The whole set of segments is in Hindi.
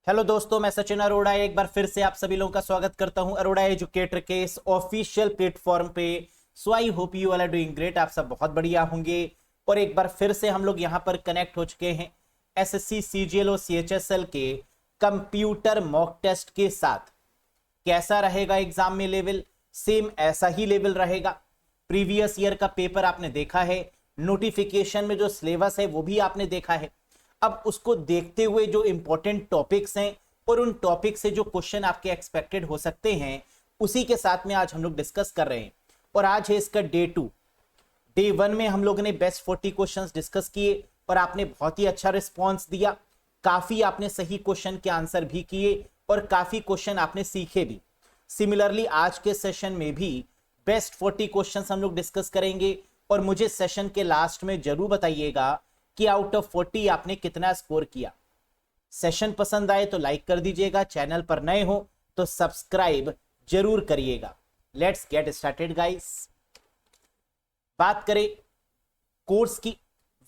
हेलो दोस्तों, मैं सचिन अरोड़ा एक बार फिर से आप सभी लोगों का स्वागत करता हूं अरोड़ा एजुकेटर के इस ऑफिशियल प्लेटफॉर्म पे। So I hope you all are doing great. आप सब बहुत बढ़िया होंगे और एक बार फिर से हम लोग यहां पर कनेक्ट हो चुके हैं एसएससी सीजीएल और सीएचएसएल के कंप्यूटर मॉक टेस्ट के साथ। कैसा रहेगा एग्जाम में लेवल? सेम ऐसा ही लेवल रहेगा। प्रीवियस ईयर का पेपर आपने देखा है, नोटिफिकेशन में जो सिलेबस है वो भी आपने देखा है। अब उसको देखते हुए जो इंपॉर्टेंट टॉपिक्स हैं और उन टॉपिक से जो क्वेश्चन आपके एक्सपेक्टेड हो सकते हैं उसी के साथ में आज हम लोग डिस्कस कर रहे हैं। और आज है इसका डे 2। डे 1 में हम लोगों ने बेस्ट 40 क्वेश्चंस डिस्कस किए और आपने बहुत ही अच्छा रिस्पॉन्स दिया। काफी आपने सही क्वेश्चन के आंसर भी किए और काफी क्वेश्चन आपने सीखे भी। सिमिलरली आज के सेशन में भी बेस्ट 40 क्वेश्चंस हम लोग डिस्कस करेंगे और मुझे सेशन के लास्ट में जरूर बताइएगा कि आउट ऑफ 40 आपने कितना स्कोर किया। सेशन पसंद आए तो लाइक कर दीजिएगा, चैनल पर नए हो तो सब्सक्राइब जरूर करिएगा। Let's get started guys. बात करें कोर्स की,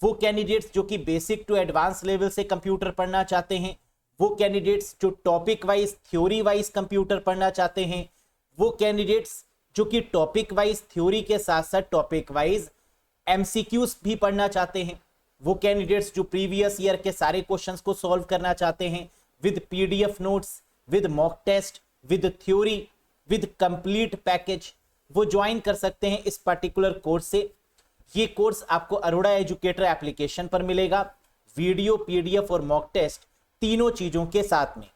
वो कैंडिडेट्स जो कि बेसिक टू एडवांस लेवल से कंप्यूटर पढ़ना चाहते हैं, वो कैंडिडेट्स जो topic wise theory wise computer पढ़ना चाहते हैं, वो कैंडिडेट्स जो कि टॉपिक वाइज थ्योरी के साथ साथ टॉपिक वाइज एमसीक्यूज भी पढ़ना चाहते हैं, वो कैंडिडेट्स जो प्रीवियस ईयर के सारे क्वेश्चंस को सॉल्व करना चाहते हैं with PDF notes, with mock test, with theory, with complete package, वो ज्वाइन कर सकते हैं इस पर्टिकुलर कोर्स से। ये कोर्स आपको अरोड़ा एजुकेटर एप्लीकेशन पर मिलेगा, वीडियो, पीडीएफ और मॉक टेस्ट तीनों चीजों के साथ में।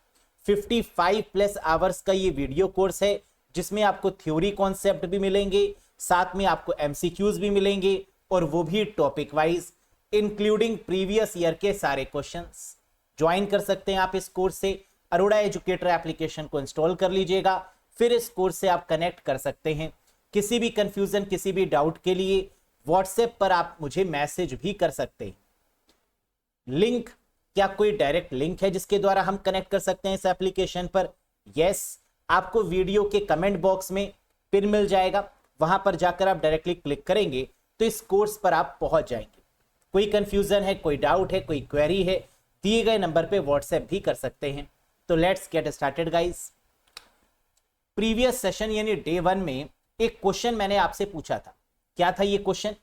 55 प्लस आवर्स का ये वीडियो कोर्स है जिसमें आपको थ्योरी कॉन्सेप्ट भी मिलेंगे, साथ में आपको एमसीक्यूज भी मिलेंगे और वो भी topic wise including previous year के सारे क्वेश्चंस। ज्वाइन कर सकते हैं आप इस कोर्स से। अरोड़ा एजुकेटर एप्लीकेशन को इंस्टॉल कर लीजिएगा, फिर इस कोर्स से आप कनेक्ट कर सकते हैं। किसी भी कंफ्यूजन, किसी भी डाउट के लिए व्हाट्सएप पर आप मुझे मैसेज भी कर सकते हैं। लिंक, क्या कोई डायरेक्ट लिंक है जिसके द्वारा हम कनेक्ट कर सकते हैं इस एप्लीकेशन पर? यस, आपको वीडियो के कमेंट बॉक्स में पिन मिल जाएगा, वहां पर जाकर आप डायरेक्टली क्लिक करेंगे तो इस कोर्स पर आप पहुंच जाएंगे। कोई कंफ्यूजन है, कोई डाउट है, कोई क्वेरी है, दिए गए नंबर पे व्हाट्सएप भी कर सकते हैं। तो let's get started guys. Previous session यानी डे 1 में एक क्वेश्चन मैंने आपसे पूछा था। क्या था ये question?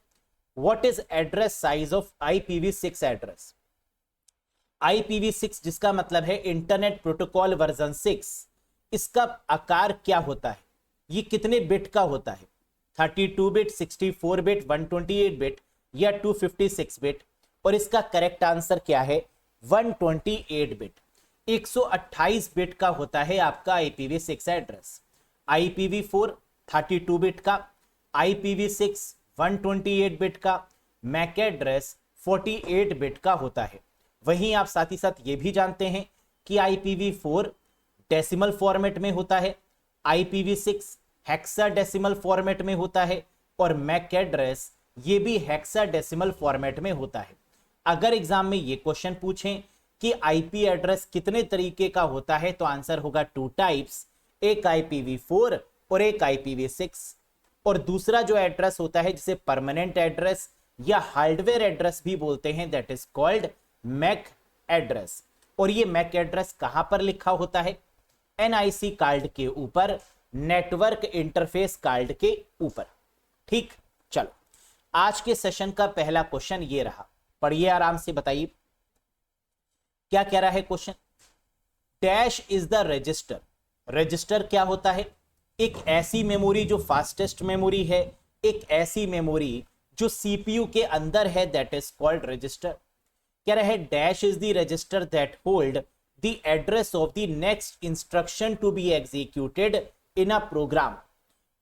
What is address size of IPv6 address? IPv6 जिसका मतलब है इंटरनेट प्रोटोकॉल वर्जन 6, इसका आकार क्या होता है? ये कितने बिट का होता है? 32 बिट, 64 बिट, 128 बिट या 256 बिट? और इसका करेक्ट आंसर क्या है? 128 बिट। 128 बिट का होता है आपका IPv6 एड्रेस। IPv4 32 बिट का, IPv6 128 बिट का, मैक एड्रेस 48 बिट का होता है। वहीं आप साथ ही साथ ये भी जानते हैं कि IPv4 डेसिमल फॉर्मेट में होता है, IPv6 हेक्साडेसिमल फॉर्मेट में होता है और मैक एड्रेस ये भी हेक्साडेसिमल फॉर्मेट में होता है। अगर एग्जाम में ये क्वेश्चन पूछें कि आईपी एड्रेस कितने तरीके का होता है तो आंसर होगा 2 टाइप्स, एक IPv4 और एक IPv6। और दूसरा जो एड्रेस होता है जिसे परमानेंट एड्रेस या हार्डवेयर एड्रेस भी बोलते हैं, that is called MAC address. और ये मैक एड्रेस कहां पर लिखा होता है? NIC कार्ड के ऊपर, नेटवर्क इंटरफेस कार्ड के ऊपर। ठीक, चलो आज के सेशन का पहला क्वेश्चन ये रहा, पढ़िए आराम से, बताइए क्या कह रहा है question. Dash is the register. Register क्या होता है? एक ऐसी मेमोरी जो फास्टेस्ट मेमोरी है, एक ऐसी मेमोरी जो CPU के अंदर है, दैट इज कॉल्ड रजिस्टर। कह रहा है dash is the register that hold the address of the next instruction to be executed in a program.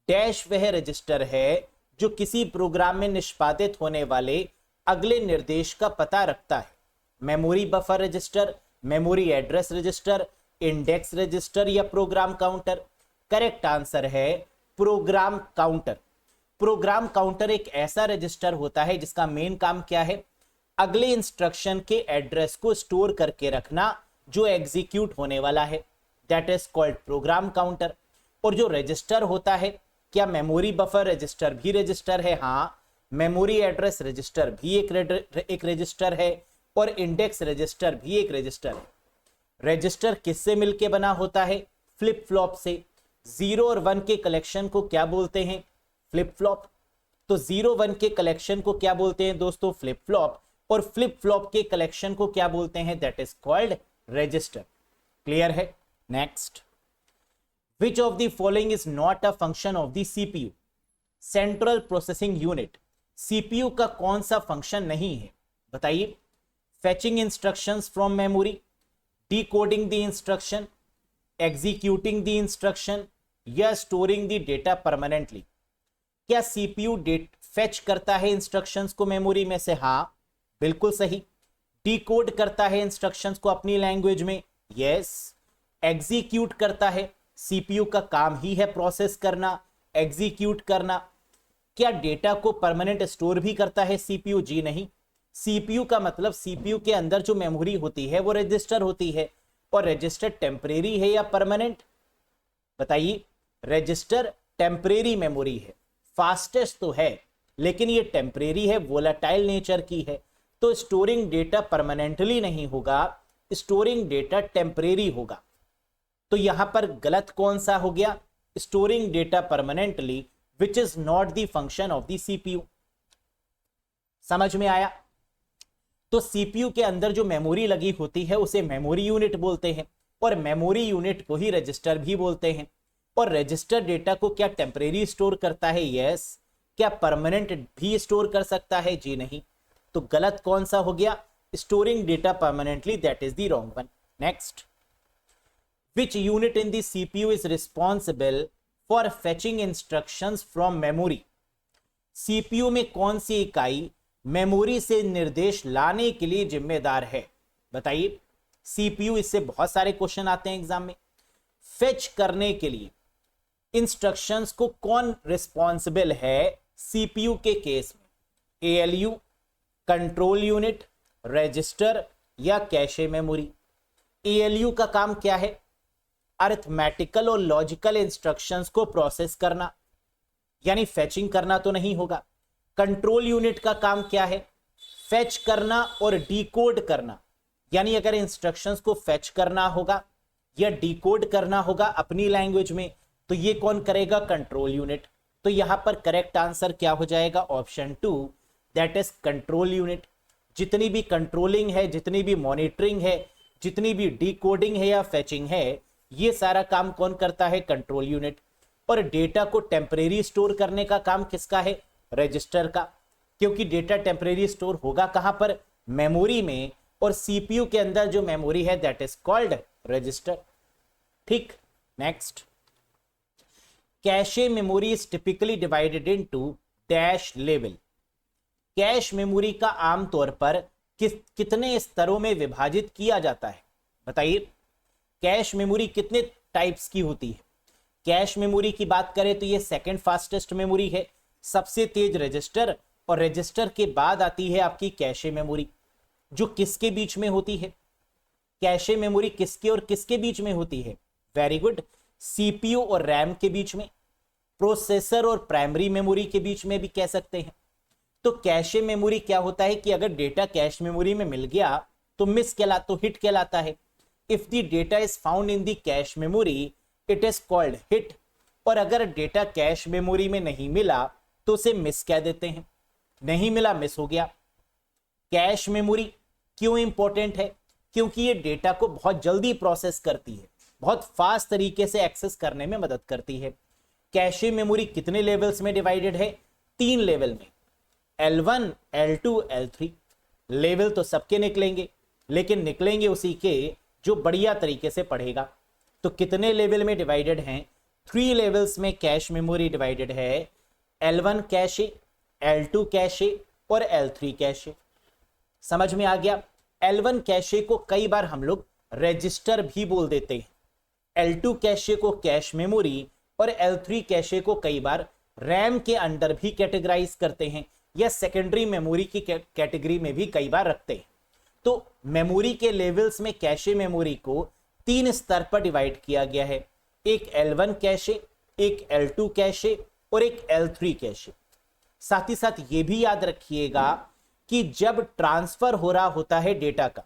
Dash वह रजिस्टर है जो किसी प्रोग्राम में निष्पादित होने वाले अगले निर्देश का पता रखता है। Memory buffer register, memory address register, index register या प्रोग्राम काउंटर? करेक्ट आंसर है प्रोग्राम काउंटर। प्रोग्राम काउंटर एक ऐसा रजिस्टर होता है जिसका मेन काम क्या है? अगले इंस्ट्रक्शन के एड्रेस को स्टोर करके रखना जो एग्जीक्यूट होने वाला है, that is called program counter. और जो रजिस्टर होता है, क्या मेमोरी बफर रजिस्टर भी रजिस्टर है? हाँ, मेमोरी एड्रेस रजिस्टर भी एक रजिस्टर है और इंडेक्स रजिस्टर भी एक रजिस्टर है। रजिस्टर किससे मिलके बना होता है? फ्लिप फ्लॉप से। 0 और 1 के कलेक्शन को क्या बोलते हैं? Flip flop. तो 0 1 के कलेक्शन को क्या बोलते हैं दोस्तों? Flip flop. और फ्लिप फ्लॉप के कलेक्शन को क्या बोलते हैं? That is called register. Clear है? Next, which of the following is not a function of the CPU? Central processing unit, CPU का कौन सा फंक्शन नहीं है? बताइए। Fetching instructions from memory, decoding the instruction, executing the instruction, या स्टोरिंग द डेटा परमानेंटली। क्या सीपीयू फेच करता है इंस्ट्रक्शंस को मेमोरी में से? हाँ, बिल्कुल सही। डिकोड करता है इंस्ट्रक्शंस को अपनी लैंग्वेज में? यस। एग्जीक्यूट करता है, सीपीयू का काम ही है प्रोसेस करना, एग्जीक्यूट करना। क्या डेटा को परमानेंट स्टोर भी करता है सीपीयू? जी नहीं। सीपीयू का मतलब सीपीयू के अंदर जो मेमोरी होती है वो रजिस्टर होती है, और रजिस्टर टेम्परेरी है या परमानेंट? बताइए। रजिस्टर टेम्परेरी मेमोरी है, फास्टेस्ट तो है लेकिन ये टेम्परेरी है, वोलेटाइल नेचर की है। तो स्टोरिंग डेटा परमानेंटली नहीं होगा, स्टोरिंग डेटा टेम्परेरी होगा। तो यहां पर गलत कौन सा हो गया? Storing data permanently, which is not the function of the CPU. समझ में आया? तो सीपीयू के अंदर जो मेमोरी लगी होती है उसे मेमोरी यूनिट बोलते हैं, और मेमोरी यूनिट को ही रजिस्टर भी बोलते हैं। और रजिस्टर डेटा को क्या टेम्परेरी स्टोर करता है? यस। क्या परमानेंट भी स्टोर कर सकता है? जी नहीं। तो गलत कौन सा हो गया? Storing data permanently, that is the wrong one. Next, which unit in the CPU is responsible for fetching instructions from memory? CPU में कौन सी इकाई मेमोरी से निर्देश लाने के लिए जिम्मेदार है? बताइए। CPU, इससे बहुत सारे क्वेश्चन आते हैं एग्जाम में। फेच करने के लिए इंस्ट्रक्शंस को कौन रिस्पॉन्सिबल है CPU के केस में? ALU, कंट्रोल यूनिट, रजिस्टर, या कैशे मेमोरी? ALU का काम क्या है? अरिथमेटिकल और लॉजिकल इंस्ट्रक्शंस को प्रोसेस करना, यानी फेचिंग करना तो नहीं होगा। कंट्रोल यूनिट का काम क्या है? फेच करना और डिकोड करना, यानी अगर इंस्ट्रक्शंस को फेच करना होगा या डिकोड करना होगा अपनी लैंग्वेज में तो ये कौन करेगा? Control unit. तो यहां पर करेक्ट आंसर क्या हो जाएगा? Option 2, that is control unit. जितनी भी कंट्रोलिंग है, जितनी भी मॉनिटरिंग है, जितनी भी डिकोडिंग है या फेचिंग है, ये सारा काम कौन करता है? Control unit. और डेटा को टेम्परेरी स्टोर करने का काम किसका है? रजिस्टर का, क्योंकि डेटा टेम्परेरी स्टोर होगा कहां पर? मेमोरी में, और सीपीयू के अंदर जो मेमोरी है दैट इज कॉल्ड रजिस्टर। ठीक। Next, cache memory is typically divided into dash level. Cache memory का आमतौर पर कितने स्तरों में विभाजित किया जाता है? बताइए। कैश मेमोरी कितने टाइप्स की होती है? कैश मेमोरी की बात करें तो ये सेकंड फास्टेस्ट मेमोरी है, सबसे तेज रजिस्टर, और रजिस्टर के बाद आती है आपकी कैशे मेमोरी, जो किसके बीच में होती है? कैशे मेमोरी किसके और किसके बीच में होती है? वेरी गुड, सीपीयू और रैम के बीच में, प्रोसेसर और प्राइमरी मेमोरी के बीच में भी कह सकते हैं। तो कैशे मेमोरी क्या होता है कि अगर डेटा कैश मेमोरी में मिल गया तो तो हिट कहलाता है। If the data is found in the cache memory it is called hit, और अगर डेटा कैश मेमोरी में नहीं मिला तो उसे मिस कह देते हैं। नहीं मिला, मिस हो गया। कैश मेमोरी क्यों इंपॉर्टेंट है? क्योंकि ये डेटा को बहुत जल्दी प्रोसेस करती है, बहुत फास्ट तरीके से एक्सेस करने में मदद करती है। कैशे मेमोरी कितने लेवल्स में डिवाइडेड है? 3 लेवल में, L1, L2, L3। लेवल तो सबके निकलेंगे, लेकिन निकलेंगे उसी के जो बढ़िया तरीके से पढ़ेगा। तो कितने लेवल में डिवाइडेड हैं? 3 लेवल्स में कैश मेमोरी डिवाइडेड है, L1 कैशे, L2 कैशे और L3 कैशे। समझ में आ गया? L1 कैशे को कई बार हम लोग रजिस्टर भी बोल देते हैं, L2 कैशे को कैश मेमोरी, और L3 कैशे को कई बार रैम के अंडर भी कैटेगराइज करते हैं, या सेकेंडरी मेमोरी की कैटेगरी में भी कई बार रखते हैं। तो मेमोरी के लेवल्स में कैशे मेमोरी को 3 स्तर पर डिवाइड किया गया है, एक L1 कैशे, एक L2 कैशे और एक L3 कैशे। साथ ही साथ ये भी याद रखिएगा कि जब ट्रांसफर हो रहा होता है डेटा का,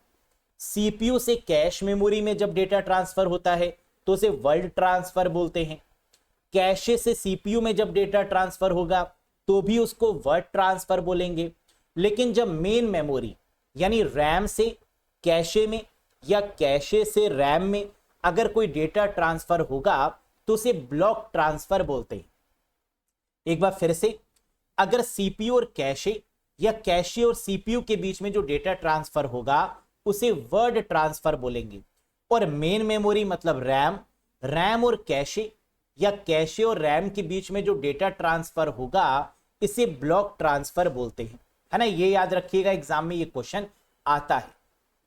सीपीयू से कैश मेमोरी में जब डेटा ट्रांसफर होता है तो उसे वर्ड ट्रांसफर बोलते हैं। कैशे से सीपीयू में जब डेटा ट्रांसफर होगा तो भी उसको वर्ड ट्रांसफर बोलेंगे। लेकिन जब मेन मेमोरी यानी रैम से कैशे में या कैशे से रैम में अगर कोई डेटा ट्रांसफर होगा तो उसे ब्लॉक ट्रांसफर बोलते हैं। एक बार फिर से, अगर सीपीयू और कैशे या कैशे और सीपीयू के बीच में जो डेटा ट्रांसफर होगा उसे वर्ड ट्रांसफर बोलेंगे। और मेन मेमोरी मतलब रैम, रैम और कैशे या कैशे और रैम के बीच में जो डेटा ट्रांसफर होगा इसे ब्लॉक ट्रांसफर बोलते हैं, है ना। ये याद रखिएगा, एग्जाम में ये क्वेश्चन आता है।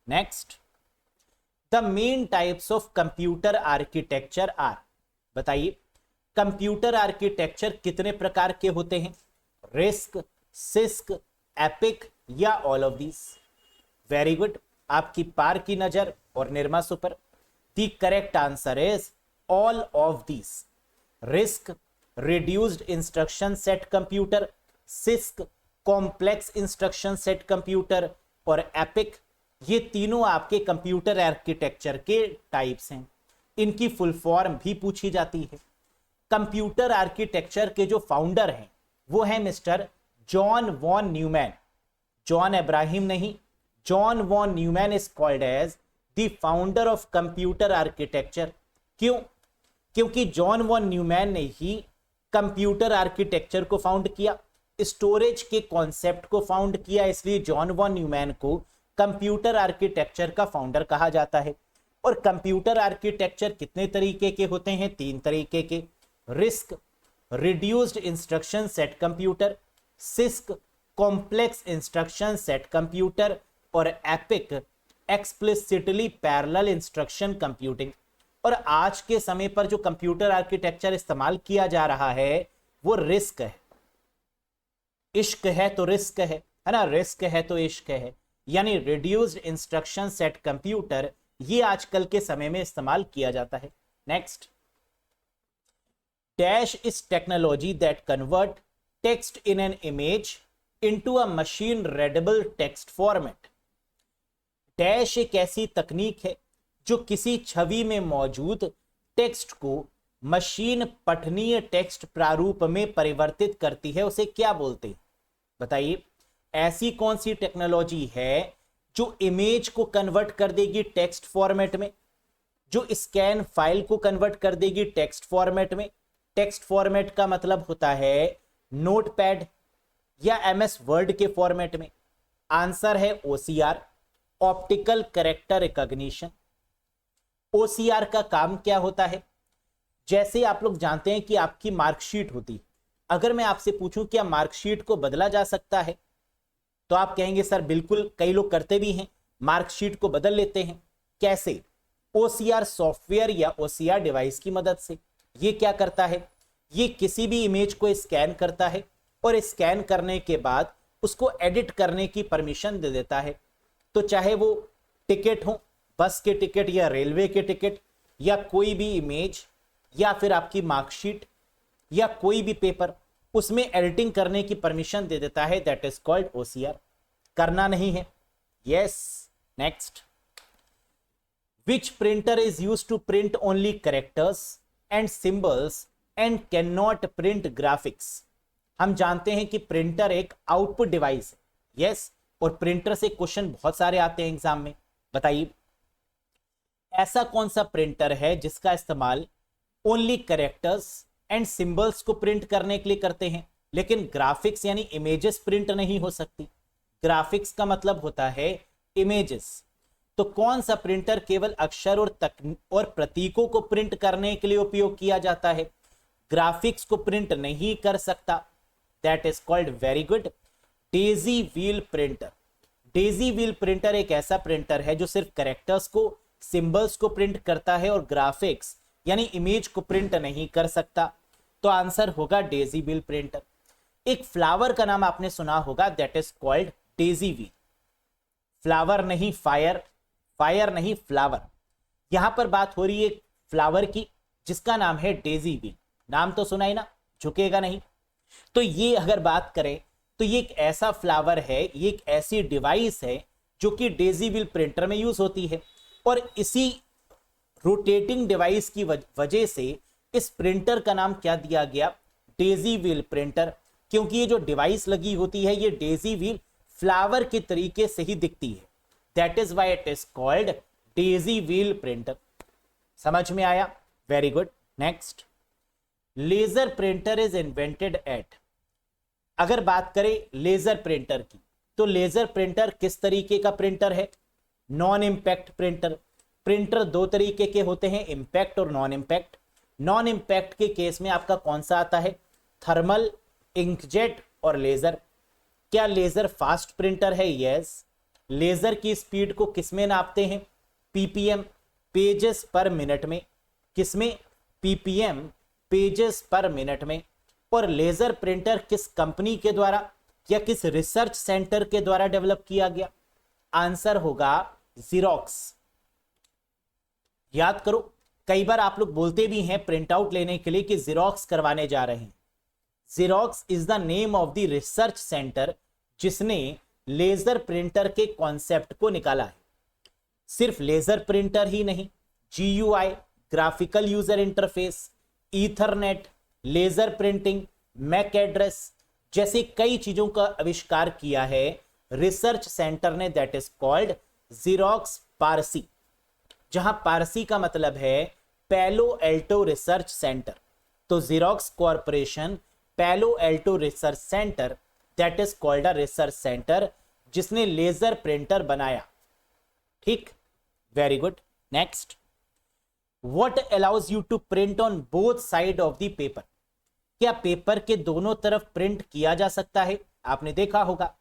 Next, the main types of computer architecture are. बताइए कंप्यूटर आर्किटेक्चर कितने प्रकार के होते हैं? रिस्क, सिस्क, एपिक या all of these? Very good, आपकी पार की नजर और निर्मा super. The correct answer is all of these. RISC reduced instruction set computer, CISC complex instruction set computer और एपिक, ये तीनों आपके कंप्यूटर आर्किटेक्चर के टाइप्स हैं। इनकी फुल फॉर्म भी पूछी जाती है। कंप्यूटर आर्किटेक्चर के जो फाउंडर हैं वो है mister John von Neumann. John Ibrahim नहीं, John von Neumann is called as the founder of computer architecture. क्यों? क्योंकि जॉन वॉन न्यूमैन ने ही कंप्यूटर आर्किटेक्चर को फाउंड किया, स्टोरेज के कॉन्सेप्ट को फाउंड किया, इसलिए जॉन वॉन न्यूमैन को कंप्यूटर आर्किटेक्चर का फाउंडर कहा जाता है। और कंप्यूटर आर्किटेक्चर कितने तरीके के होते हैं? 3 तरीके के। RISC reduced instruction set computer, CISC complex instruction set computer और EPIC explicitly parallel instruction computing. और आज के समय पर जो कंप्यूटर आर्किटेक्चर इस्तेमाल किया जा रहा है वो रिस्क है। इश्क है तो रिस्क है ना, रिस्क है तो इश्क है, यानी रिड्यूस्ड इंस्ट्रक्शन सेट कंप्यूटर, ये आजकल के समय में इस्तेमाल किया जाता है। Next, dash is technology that convert text in an image into a machine readable text format. Dash एक ऐसी तकनीक है जो किसी छवि में मौजूद टेक्स्ट को मशीन पठनीय टेक्स्ट प्रारूप में परिवर्तित करती है, उसे क्या बोलते हैं? बताइए ऐसी कौन सी टेक्नोलॉजी है जो इमेज को कन्वर्ट कर देगी टेक्स्ट फॉर्मेट में, जो स्कैन फाइल को कन्वर्ट कर देगी टेक्स्ट फॉर्मेट में। टेक्स्ट फॉर्मेट का मतलब होता है नोटपैड या एमएस वर्ड के फॉर्मेट में। आंसर है OCR, optical character recognition. OCR का काम क्या होता है? जैसे आप लोग जानते हैं कि आपकी मार्कशीट होती, अगर मैं आपसे पूछूं क्या मार्कशीट को बदला जा सकता है, तो आप कहेंगे सर बिल्कुल, कई लोग करते भी हैं, मार्कशीट को बदल लेते हैं। कैसे? ओसीआर सॉफ्टवेयर या ओसीआर डिवाइस की मदद से। ये क्या करता है? ये किसी भी इमेज को स्कैन करता है और स्कैन करने के बाद उसको एडिट करने की परमिशन दे देता है। तो चाहे वो टिकट हो, बस के टिकट या रेलवे के टिकट या कोई भी इमेज या फिर आपकी मार्कशीट या कोई भी पेपर, उसमें एडिटिंग करने की परमिशन दे देता है। That is called OCR. करना नहीं है? Yes. Next, which printer is used to print only characters and symbols and can not print graphics. हम जानते हैं कि प्रिंटर एक आउटपुट डिवाइस है। यस, और प्रिंटर से क्वेश्चन बहुत सारे आते हैं एग्जाम में। बताइए ऐसा कौन सा प्रिंटर है जिसका इस्तेमाल ओनली कैरेक्टर्स एंड सिंबल्स को प्रिंट करने के लिए करते हैं, लेकिन ग्राफिक्स यानी इमेजेस प्रिंट नहीं हो सकती। ग्राफिक्स का मतलब होता है इमेजेस। तो कौन सा प्रिंटर केवल अक्षर और प्रतीकों को प्रिंट करने के लिए उपयोग किया जाता है, ग्राफिक्स को प्रिंट नहीं कर सकता? That is called, very good, Daisy wheel printer. Daisy wheel printer एक ऐसा प्रिंटर है जो सिर्फ कैरेक्टर्स को, सिंबल्स को प्रिंट करता है और ग्राफिक्स यानी इमेज को प्रिंट नहीं कर सकता। तो आंसर होगा डेजी व्हील प्रिंटर। एक फ्लावर का नाम आपने सुना होगा, that is called daisy wheel. Flower नहीं फायर, फायर नहीं फ्लावर। यहां पर बात हो रही है फ्लावर की जिसका नाम है डेजी व्हील। नाम तो सुना ही ना, झुकेगा नहीं। तो ये अगर बात करें तो ये एक ऐसा फ्लावर है, ये एक ऐसी डिवाइस है जो कि डेजी व्हील प्रिंटर में यूज होती है। और इसी रोटेटिंग डिवाइस की वजह से इस प्रिंटर का नाम क्या दिया गया, डेजी व्हील प्रिंटर, क्योंकि ये जो डिवाइस लगी होती है ये डेजी व्हील फ्लावर के तरीके से ही दिखती है। That is why it is called daisy wheel printer. समझ में आया? Very good. Next, laser printer is invented at. अगर बात करें लेजर प्रिंटर की, तो लेजर प्रिंटर किस तरीके का प्रिंटर है? Non impact printer. प्रिंटर दो तरीके के होते हैं, इंपैक्ट और नॉन इंपैक्ट। नॉन इंपैक्ट के केस में आपका कौन सा आता है? थर्मल, इंकजेट और लेजर। क्या लेजर फास्ट प्रिंटर है? यस। लेजर की स्पीड को किसमें नापते हैं? पीपीएम, पेजेस पर मिनट में। किसमें? पीपीएम, पेजेस पर मिनट में। और लेजर प्रिंटर किस कंपनी के द्वारा या किस रिसर्च सेंटर के द्वारा डेवलप किया गया? आंसर होगा ज़ेरॉक्स। याद करो, कई बार आप लोग बोलते भी हैं प्रिंट आउट लेने के लिए कि ज़ेरॉक्स करवाने जा रहे हैं। Xerox is the name of the research centre जिसने लेजर प्रिंटर के कॉन्सेप्ट को निकाला है। सिर्फ लेजर प्रिंटर ही नहीं, GUI, graphical user interface, Ethernet, laser printing, MAC address जैसी कई चीजों का आविष्कार किया है रिसर्च सेंटर ने। That is called Xerox PARC, जहां पारसी का मतलब है पैलो एल्टो रिसर्च सेंटर। तो Xerox corporation Palo Alto research centre, that is called a research centre जिसने लेजर प्रिंटर बनाया। ठीक, very good. Next, what allows you to print on both side of the paper. क्या पेपर के दोनों तरफ प्रिंट किया जा सकता है? आपने देखा होगा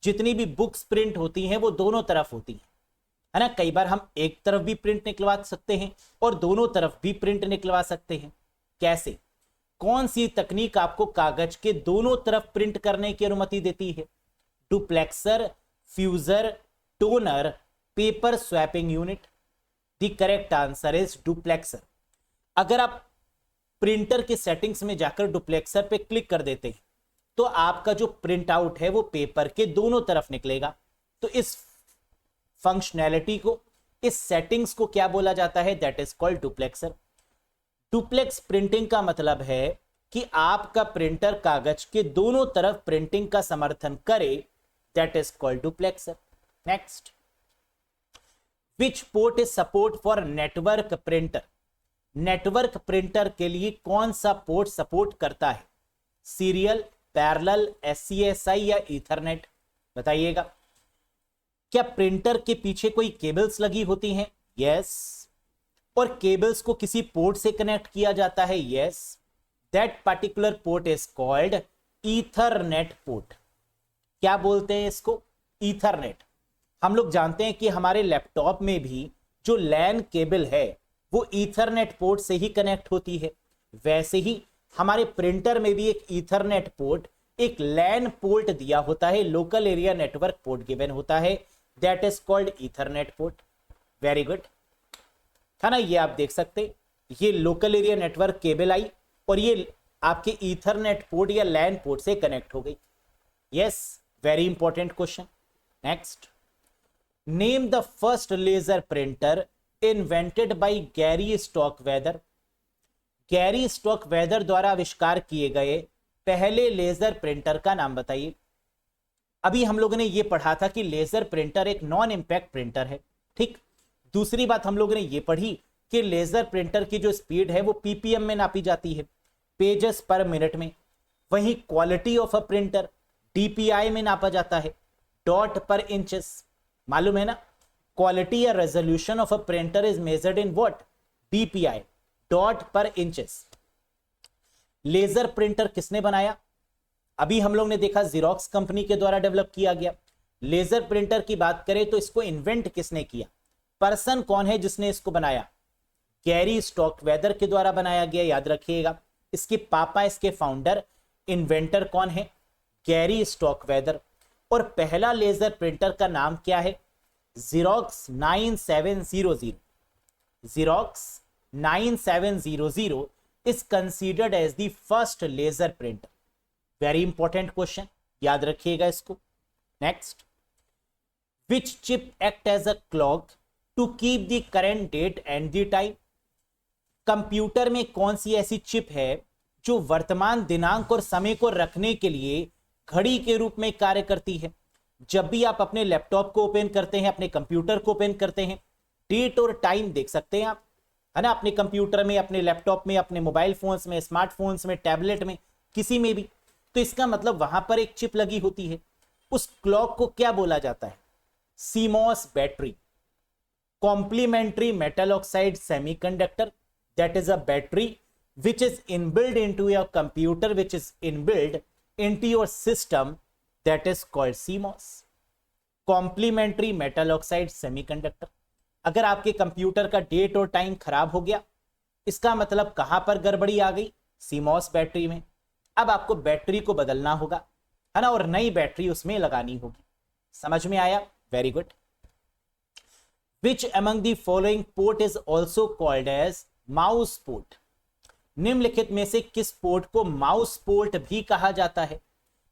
जितनी भी बुक्स प्रिंट होती हैं वो दोनों तरफ होती हैं, है ना। कई बार हम एक तरफ भी प्रिंट निकलवा सकते हैं और दोनों तरफ भी प्रिंट निकलवा सकते हैं। कैसे? कौन सी तकनीक आपको कागज के दोनों तरफ प्रिंट करने की अनुमति देती है? Duplexer, fuser, toner, paper swapping unit. The correct answer is duplexer. अगर आप प्रिंटर के सेटिंग्स में जाकर डुप्लेक्सर पे क्लिक कर देते हैं तो आपका जो प्रिंट आउट है वो पेपर के दोनों तरफ निकलेगा। तो इस फंक्शनैलिटी को, इस सेटिंग्स को क्या बोला जाता है? That is called duplexer. Duplex printing का मतलब है कि आपका प्रिंटर कागज के दोनों तरफ प्रिंटिंग का समर्थन करे। That is called duplexer. Next, which port is support for network printer. Network printer के लिए कौन सा पोर्ट सपोर्ट करता है? सीरियल, पैरेलल, एससीएसआई या ईथरनेट? बताइएगा। क्या प्रिंटर के पीछे कोई केबल्स लगी होती हैं? यस। और केबल्स को किसी पोर्ट से कनेक्ट किया जाता है? Yes. That particular port is called Ethernet port. क्या बोलते हैं इसको? ईथरनेट। हम लोग जानते हैं कि हमारे लैपटॉप में भी जो लैन केबल है वो ईथरनेट पोर्ट से ही कनेक्ट होती है। वैसे ही हमारे प्रिंटर में भी एक ईथरनेट पोर्ट, एक लैन पोर्ट दिया होता है, local area network port given होता है। That is called Ethernet port. Very good, था ना। ये आप देख सकते, ये लोकल एरिया नेटवर्क केबल आई और ये आपके ईथरनेट पोर्ट या लैन पोर्ट से कनेक्ट हो गई। Yes, very important question. Next, name the first laser printer invented by Gary Starkweather. Gary Starkweather द्वारा आविष्कार किए गए पहले लेजर प्रिंटर का नाम बताइए। अभी हम लोगों ने यह पढ़ा था कि लेजर प्रिंटर एक नॉन इंपैक्ट प्रिंटर है। ठीक, दूसरी बात हम लोगों ने यह पढ़ी कि लेजर प्रिंटर की जो स्पीड है वो पीपीएम में नापी जाती है, पेजेस पर मिनट में। वहीं quality of a printer DPI में नापा जाता है, डॉट पर इंचेस। मालूम है ना, क्वालिटी या resolution of a printer is measured in what? DPI, dot per inches. Laser printer किसने बनाया? अभी हम लोग ने देखा ज़ेरॉक्स कंपनी के द्वारा डेवलप किया गया। लेजर प्रिंटर की बात करें तो इसको इन्वेंट किसने किया? पर्सन कौन है जिसने इसको बनाया? गैरी स्टॉकवेदर के द्वारा बनाया गया, याद रखिएगा। इसके पापा, इसके फाउंडर, इन्वेंटर कौन है? गैरी स्टॉकवेदर। और पहला लेजर प्रिंटर का नाम क्या है? Xerox 9700। Xerox 9700 is considered as the first laser printer. Very important question, याद रखिएगा इसको। Next, which chip act as a clock to keep the current date and the time. Computer में कौन सी ऐसी चिप है जो वर्तमान दिनांक और समय को रखने के लिए घड़ी के रूप में कार्य करती है। जब भी आप अपने लैपटॉप को ओपन करते हैं, अपने कंप्यूटर को ओपन करते हैं, डेट और टाइम देख सकते हैं आप, है ना, अपने कंप्यूटर में, अपने लैपटॉप में, अपने मोबाइल फोन्स में, स्मार्टफोन्स में, टैबलेट में, किसी में भी। तो इसका मतलब वहां पर एक चिप लगी होती है। उस क्लॉक को क्या बोला जाता है? CMOS battery, complementary metal oxide semiconductor, that is a battery which is inbuilt into your computer, which is inbuilt into your system, that is called CMOS, complementary metal oxide semiconductor। अगर आपके कंप्यूटर का डेट और टाइम खराब हो गया, इसका मतलब कहां पर गड़बड़ी आ गई? CMOS बैटरी में। अब आपको बैटरी को बदलना होगा, है ना, और नई बैटरी उसमें लगानी होगी। समझ में आया? Very good. Which among the following port is also called as mouse port? निम्नलिखित में से किस पोर्ट को माउस पोर्ट भी कहा जाता है?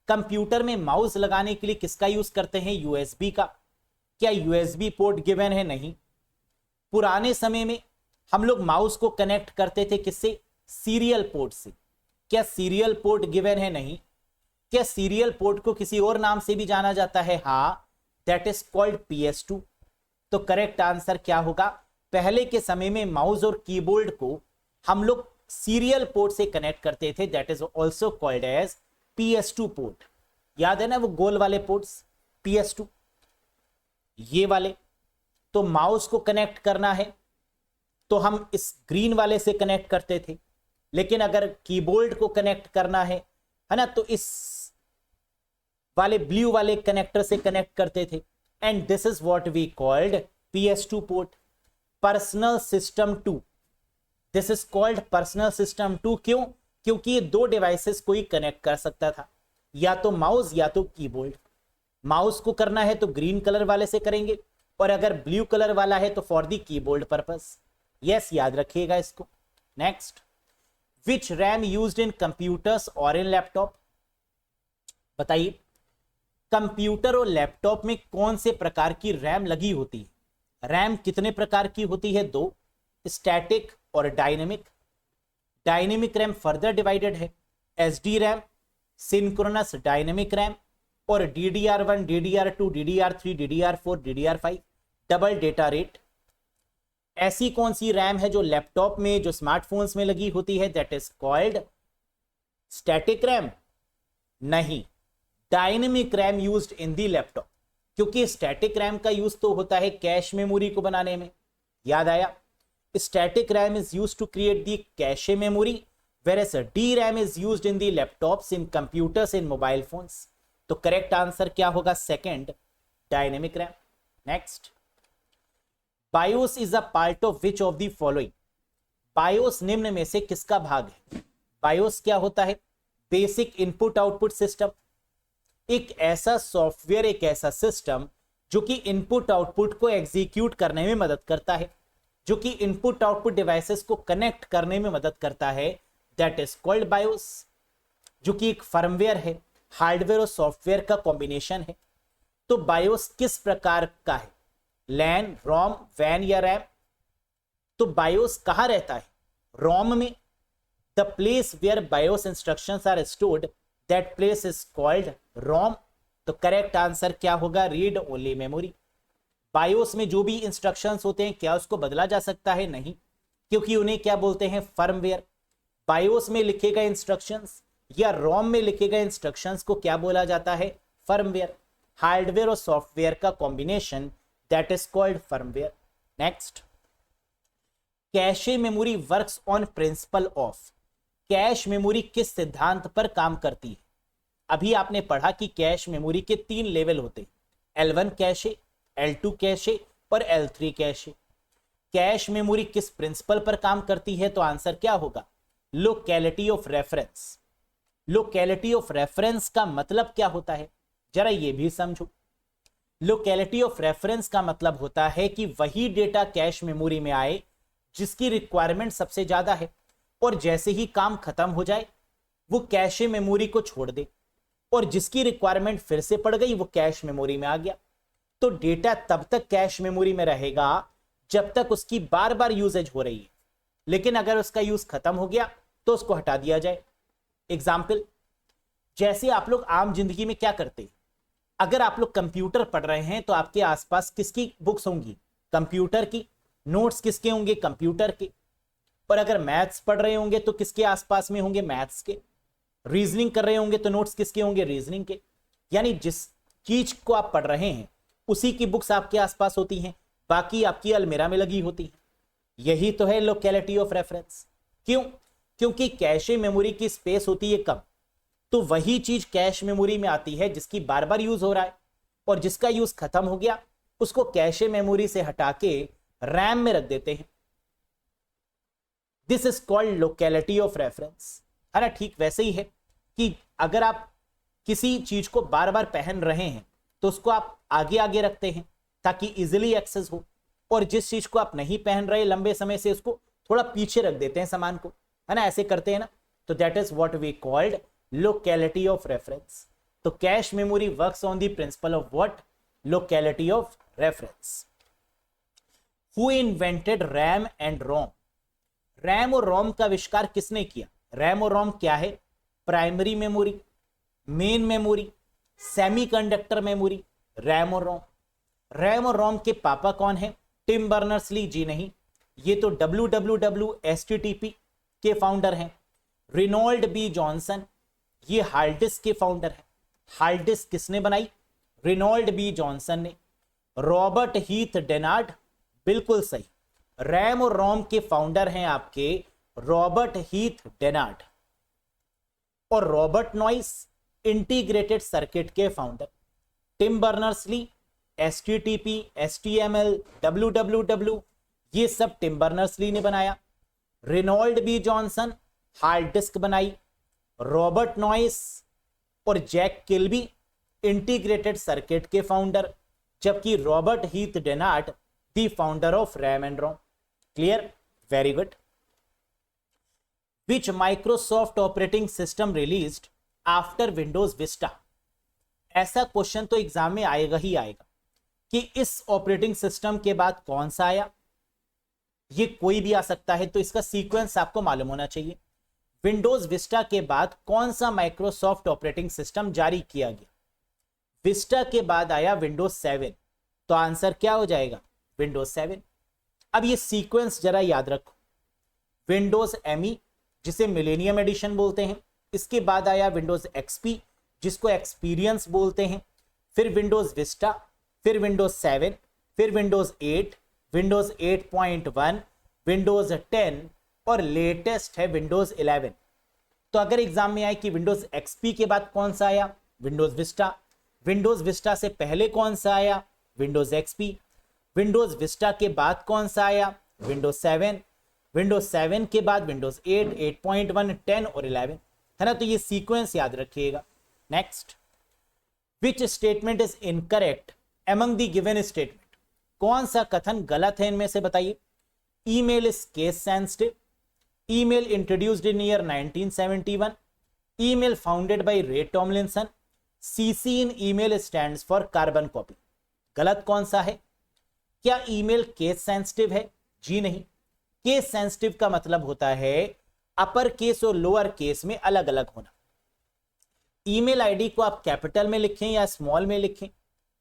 कंप्यूटर में माउस लगाने के लिए किसका यूज करते हैं? यूएसबी का। क्या यूएसबी पोर्ट गिवन है? नहीं। पुराने समय में हम लोग माउस को कनेक्ट करते थे किससे? सीरियल पोर्ट से। क्या सीरियल पोर्ट गिवन है? नहीं। क्या सीरियल पोर्ट को किसी और नाम से भी जाना जाता है? हाँ, दैट इज कॉल्ड PS2। तो करेक्ट आंसर क्या होगा? पहले के समय में माउस और कीबोर्ड को हम लोग सीरियल पोर्ट से कनेक्ट करते थे, that is also called as PS2 port. याद है ना वो गोल वाले पोर्ट्स, PS2, ये वाले। तो माउस को कनेक्ट करना है तो हम इस ग्रीन वाले से कनेक्ट करते थे, लेकिन अगर कीबोर्ड को कनेक्ट करना है ना, तो इस वाले ब्लू वाले कनेक्टर से कनेक्ट करते थे। And this is what we called PS2 port. Personal system 2, this is called personal system 2। क्यों? क्योंकि ये दो डिवाइसेस को ही कनेक्ट कर सकता था, या तो माउस या तो कीबोर्ड। माउस को करना है तो ग्रीन कलर वाले से करेंगे, और अगर ब्लू कलर वाला है तो for the keyboard purpose. Yes, याद रखिएगा इसको। Next, which RAM used in computers और इन लैपटॉप? बताइए, कंप्यूटर और लैपटॉप में कौन से प्रकार की रैम लगी होती है? रैम कितने प्रकार की होती है? दो, स्टैटिक और dynamic. Dynamic RAM further divided है, SD RAM, synchronous dynamic RAM, और DDR1, DDR2, DDR3, DDR4, DDR5, double data rate. ऐसी कौन सी रैम है जो लैपटॉप में, जो स्मार्टफोन्स में लगी होती है? That is called static RAM. नहीं, dynamic RAM used in the laptop, क्योंकि स्टैटिक रैम का यूज तो होता है कैश मेमोरी को बनाने में। याद आया? Static RAM is used to create the cache memory, whereas DRAM is used in the laptops, in computers, in mobile phones। तो करेक्ट आंसर क्या होगा? Second, dynamic RAM. Next, BIOS is a part of which of the following? BIOS निम्न में से किसका भाग है? बायोस क्या होता है? Basic input output system. एक ऐसा सॉफ्टवेयर, एक ऐसा सिस्टम जो कि इनपुट आउटपुट को एग्जीक्यूट करने में मदद करता है, जो कि इनपुट आउटपुट डिवाइसेस को कनेक्ट करने में मदद करता है, दैट इज कॉल्ड बायोस। जो कि एक फर्मवेयर है, हार्डवेयर और सॉफ्टवेयर का कॉम्बिनेशन है। तो बायोस किस प्रकार का है? लैन, रोम, वैन या रैम? तो बायोस कहां रहता है? रोम में। The place where BIOS instructions are stored, that place is called ROM. तो करेक्ट आंसर क्या होगा? Read only memory. बायोस में जो भी इंस्ट्रक्शंस होते हैं, क्या उसको बदला जा सकता है? नहीं, क्योंकि उन्हें क्या बोलते हैं? फर्मवेयर। बायोस में लिखे गए इंस्ट्रक्शंस या रोम में लिखे गए इंस्ट्रक्शंस को क्या बोला जाता है? फर्मवेयर। हार्डवेयर और सॉफ्टवेयर का combination, that is called firmware. Next, cache memory works on principle of. Cache memory किस सिद्धांत पर काम करती है? अभी आपने पढ़ा कि कैश मेमोरी के 3 लेवल होते हैं, L1 कैशे, L2 कैशे और L3 कैशे। कैश मेमोरी किस प्रिंसिपल पर काम करती है? तो आंसर क्या होगा? Locality of reference. Locality of reference का मतलब क्या होता है? जरा ये भी समझो। लोकेलिटी ऑफ रेफरेंस का मतलब होता है कि वही डेटा कैश मेमोरी में आए जिसकी रिक्वायरमेंट सबसे ज्यादा है, और जैसे ही काम खत्म हो जाए वो कैशे मेमोरी को छोड़ दे, और जिसकी रिक्वायरमेंट फिर से पड़ गई वो कैश मेमोरी में आ गया। तो डेटा तब तक कैश मेमोरी में रहेगा जब तक उसकी बार बार यूजेज हो रही है, लेकिन अगर उसका यूज खत्म हो गया तो उसको हटा दिया जाए। एग्जाम्पल, जैसे आप लोग आम जिंदगी में क्या करते हैं, अगर आप लोग कंप्यूटर पढ़ रहे हैं तो आपके आसपास किसकी बुक्स होंगी? कंप्यूटर की। नोट्स किसके होंगे? कंप्यूटर के। और अगर मैथ्स पढ़ रहे होंगे तो किसके आसपास में होंगे? मैथ्स के। रीजनिंग कर रहे होंगे तो नोट्स किसके होंगे? रीजनिंग के। यानी जिस चीज को आप पढ़ रहे हैं उसी की बुक्स आपके आसपास होती हैं, बाकी आपकी अलमीरा में लगी होती है। यही तो है लोकेलिटी ऑफ रेफरेंस। क्यों? क्योंकि कैशे मेमोरी की स्पेस होती है कम, तो वही चीज कैश मेमोरी में आती है जिसकी बार बार यूज हो रहा है, और जिसका यूज खत्म हो गया उसको कैशे मेमोरी से हटा के रैम में रख देते हैं। This is called locality of reference, है ना। ठीक वैसे ही है कि अगर आप किसी चीज को बार बार पहन रहे हैं तो उसको आप आगे आगे रखते हैं ताकि इजिली एक्सेस हो, और जिस चीज को आप नहीं पहन रहे लंबे समय से उसको थोड़ा पीछे रख देते हैं सामान को, है ना। ऐसे करते हैं ना, तो that is what we called locality of reference. तो cache memory works on the principle of what? Locality of reference. Who invented RAM and ROM? RAM और रोम का आविष्कार किसने किया? रैम और रोम क्या है? Primary memory, main memory, semiconductor memory, RAM और रोम। रैम और रोम के पापा कौन है? Tim Berners-Lee? जी नहीं, ये तो www HTTP के फाउंडर हैं। रिनोल्ड बी जॉनसन, ये हार्ड डिस्क के फाउंडर हैं। हार्ड डिस्क किसने बनाई? रिनोल्ड बी जॉनसन ने। रॉबर्ट हीथ डेनार्ड, बिल्कुल सही। रैम और रोम के फाउंडर हैं आपके रॉबर्ट हीथ डेनार्ड। और रॉबर्ट नॉइस इंटीग्रेटेड सर्किट के founder. Tim Berners Lee HTTP, HTML, www, ये सब टिम बर्नर्स-ली ने बनाया। Reynold B Johnson hard disk बनाई। रॉबर्ट नॉइस और जैक किल्बी इंटीग्रेटेड सर्किट के फाउंडर, जबकि Robert Heath Dennard the founder of RAM and ROM. Clear? Very good. Which Microsoft operating system released after Windows Vista? ऐसा क्वेश्चन तो एग्जाम में आएगा ही आएगा कि इस ऑपरेटिंग सिस्टम के बाद कौन सा आया। ये कोई भी आ सकता है, तो इसका सीक्वेंस आपको मालूम होना चाहिए। विंडोज विस्टा के बाद कौन सा माइक्रोसॉफ्ट ऑपरेटिंग सिस्टम जारी किया गया? विस्टा के बाद आया विंडोज 7, तो आंसर क्या हो जाएगा? विंडोज 7। अब ये सीक्वेंस जरा याद रखो। विंडोज ME, जिसे मिलेनियम एडिशन बोलते हैं, इसके बाद आया विंडोज XP, जिसको एक्सपीरियंस बोलते हैं, फिर विंडोज विस्टा, फिर विंडोज 7, फिर विंडोज 8, विंडोज 8.1, विंडोज 10 और लेटेस्ट है विंडोज 11। तो अगर एग्जाम में आए कि विंडोज XP के बाद कौन सा आया? Windows Vista. विंडोज विस्टा से पहले कौन सा आया? Windows XP। विंडोज विस्टा के बाद कौन सा आया? विंडोज 7। विंडोज 7 के बाद विंडोज 8, 8.1, 10 और 11, है ना। तो ये सीक्वेंस याद रखिएगा। Next, which statement is incorrect among the given statement? कौन सा कथन गलत है इनमें से बताइए। Email is case sensitive, email introduced in year 1971, email founded by Ray Tomlinson, CC in email stands for carbon copy. गलत कौन सा है? क्या ईमेल केस सेंसिटिव है? जी नहीं। केस सेंसिटिव का मतलब होता है अपर केस और लोअर केस में अलग अलग होना। ईमेल आईडी को आप कैपिटल में लिखें या स्मॉल में लिखें,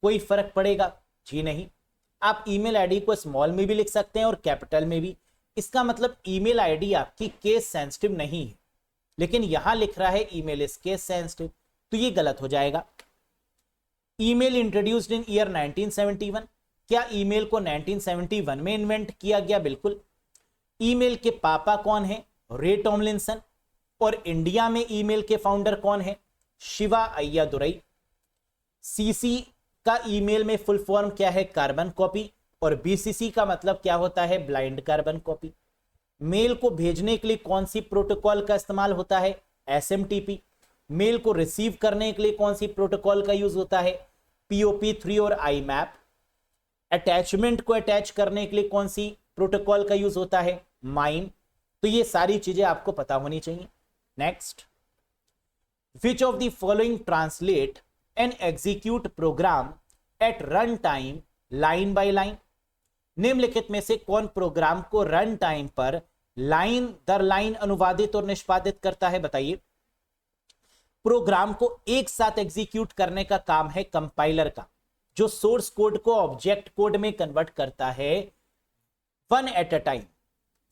कोई फर्क पड़ेगा? जी नहीं। आप ईमेल आईडी को स्मॉल में भी लिख सकते हैं और कैपिटल में भी। इसका मतलब ईमेल आईडी आपकी केस सेंसिटिव नहीं है, लेकिन यहां लिख रहा है ईमेल इज केस सेंसिटिव, तो ये गलत हो जाएगा। ईमेल इंट्रोड्यूस्ड इन ईयर 1971, क्या ईमेल को 1971 में इन्वेंट किया गया? बिल्कुल। ईमेल के पापा कौन है? रे टॉमलिंसन। और इंडिया में ईमेल के फाउंडर कौन है? शिवा अय्यादुरई। सीसी का ईमेल में फुल फॉर्म क्या है? Carbon copy. और बीसीसी का मतलब क्या होता है? Blind carbon copy. मेल को भेजने के लिए कौन सी प्रोटोकॉल का इस्तेमाल होता है? SMTP। मेल को रिसीव करने के लिए कौन सी प्रोटोकॉल का यूज होता है? POP3 और IMAP। अटैचमेंट को अटैच करने के लिए कौन सी प्रोटोकॉल का यूज होता है? MIME। तो ये सारी चीजें आपको पता होनी चाहिए। Next, which of the following translate and execute program at run time line by line. निम्नलिखित में से कौन प्रोग्राम को रन टाइम पर लाइन दर लाइन अनुवादित और निष्पादित करता है, बताइए। प्रोग्राम को एक साथ एग्जीक्यूट करने का काम है कंपाइलर का, जो सोर्स कोड को ऑब्जेक्ट कोड में कन्वर्ट करता है one at a time,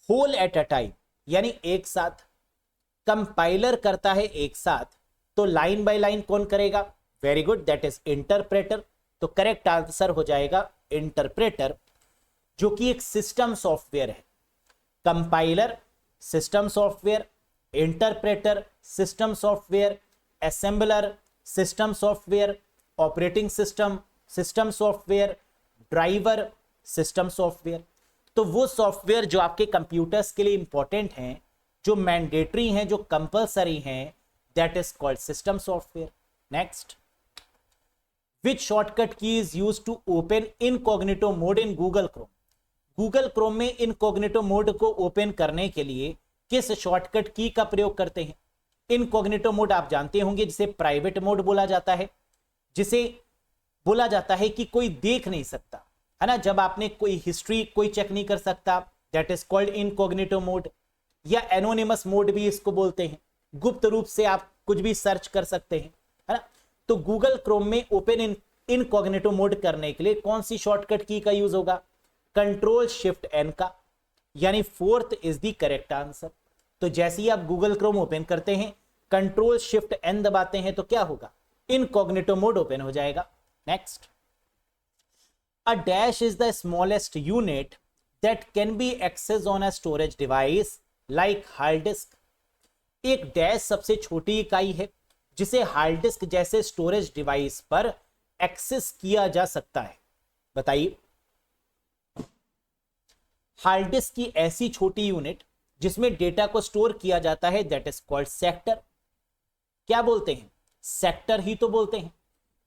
whole at a time, यानी एक साथ। कंपाइलर करता है एक साथ, तो लाइन बाय लाइन कौन करेगा? Very good, that is interpreter. तो करेक्ट आंसर हो जाएगा इंटरप्रेटर, जो कि एक सिस्टम सॉफ्टवेयर है। Compiler system software, interpreter system software, assembler system software, operating system system software, driver system software. तो वो सॉफ्टवेयर जो आपके कंप्यूटर्स के लिए इंपॉर्टेंट हैं, जो मैंडेटरी हैं, जो कंपलसरी हैं, that is called system software. Next, which shortcut key is used to open incognito mode in Google Chrome. Google Chrome में इनकॉग्निटो मोड को ओपन करने के लिए किस शॉर्टकट की का प्रयोग करते हैं? इनकॉग्निटो मोड आप जानते होंगे, जिसे प्राइवेट मोड बोला जाता है, जिसे बोला जाता है कि कोई देख नहीं सकता, है ना। जब आपने कोई हिस्ट्री कोई चेक नहीं कर सकता, that is called incognito mode, या एनोनिमस मोड भी इसको बोलते हैं। गुप्त रूप से आप कुछ भी सर्च कर सकते हैं, है ना। तो गूगल क्रोम में ओपन इनकॉग्निटो मोड करने के लिए कौन सी शॉर्टकट की का यूज होगा? कंट्रोल शिफ्ट एन का, यानी fourth is the correct answer. तो जैसे ही आप गूगल क्रोम ओपन करते हैं, कंट्रोल शिफ्ट एन दबाते हैं, तो क्या होगा? इनकॉग्निटो मोड ओपन हो जाएगा। Next, a dash is the smallest unit that can be access on a storage device like hard disk. एक डैश सबसे छोटी इकाई है जिसे हार्ड डिस्क जैसे स्टोरेज डिवाइस पर एक्सेस किया जा सकता है, बताइए। हार्ड डिस्क की ऐसी छोटी यूनिट जिसमें डेटा को स्टोर किया जाता है, दैट इज कॉल्ड सेक्टर। क्या बोलते हैं? सेक्टर ही तो बोलते हैं।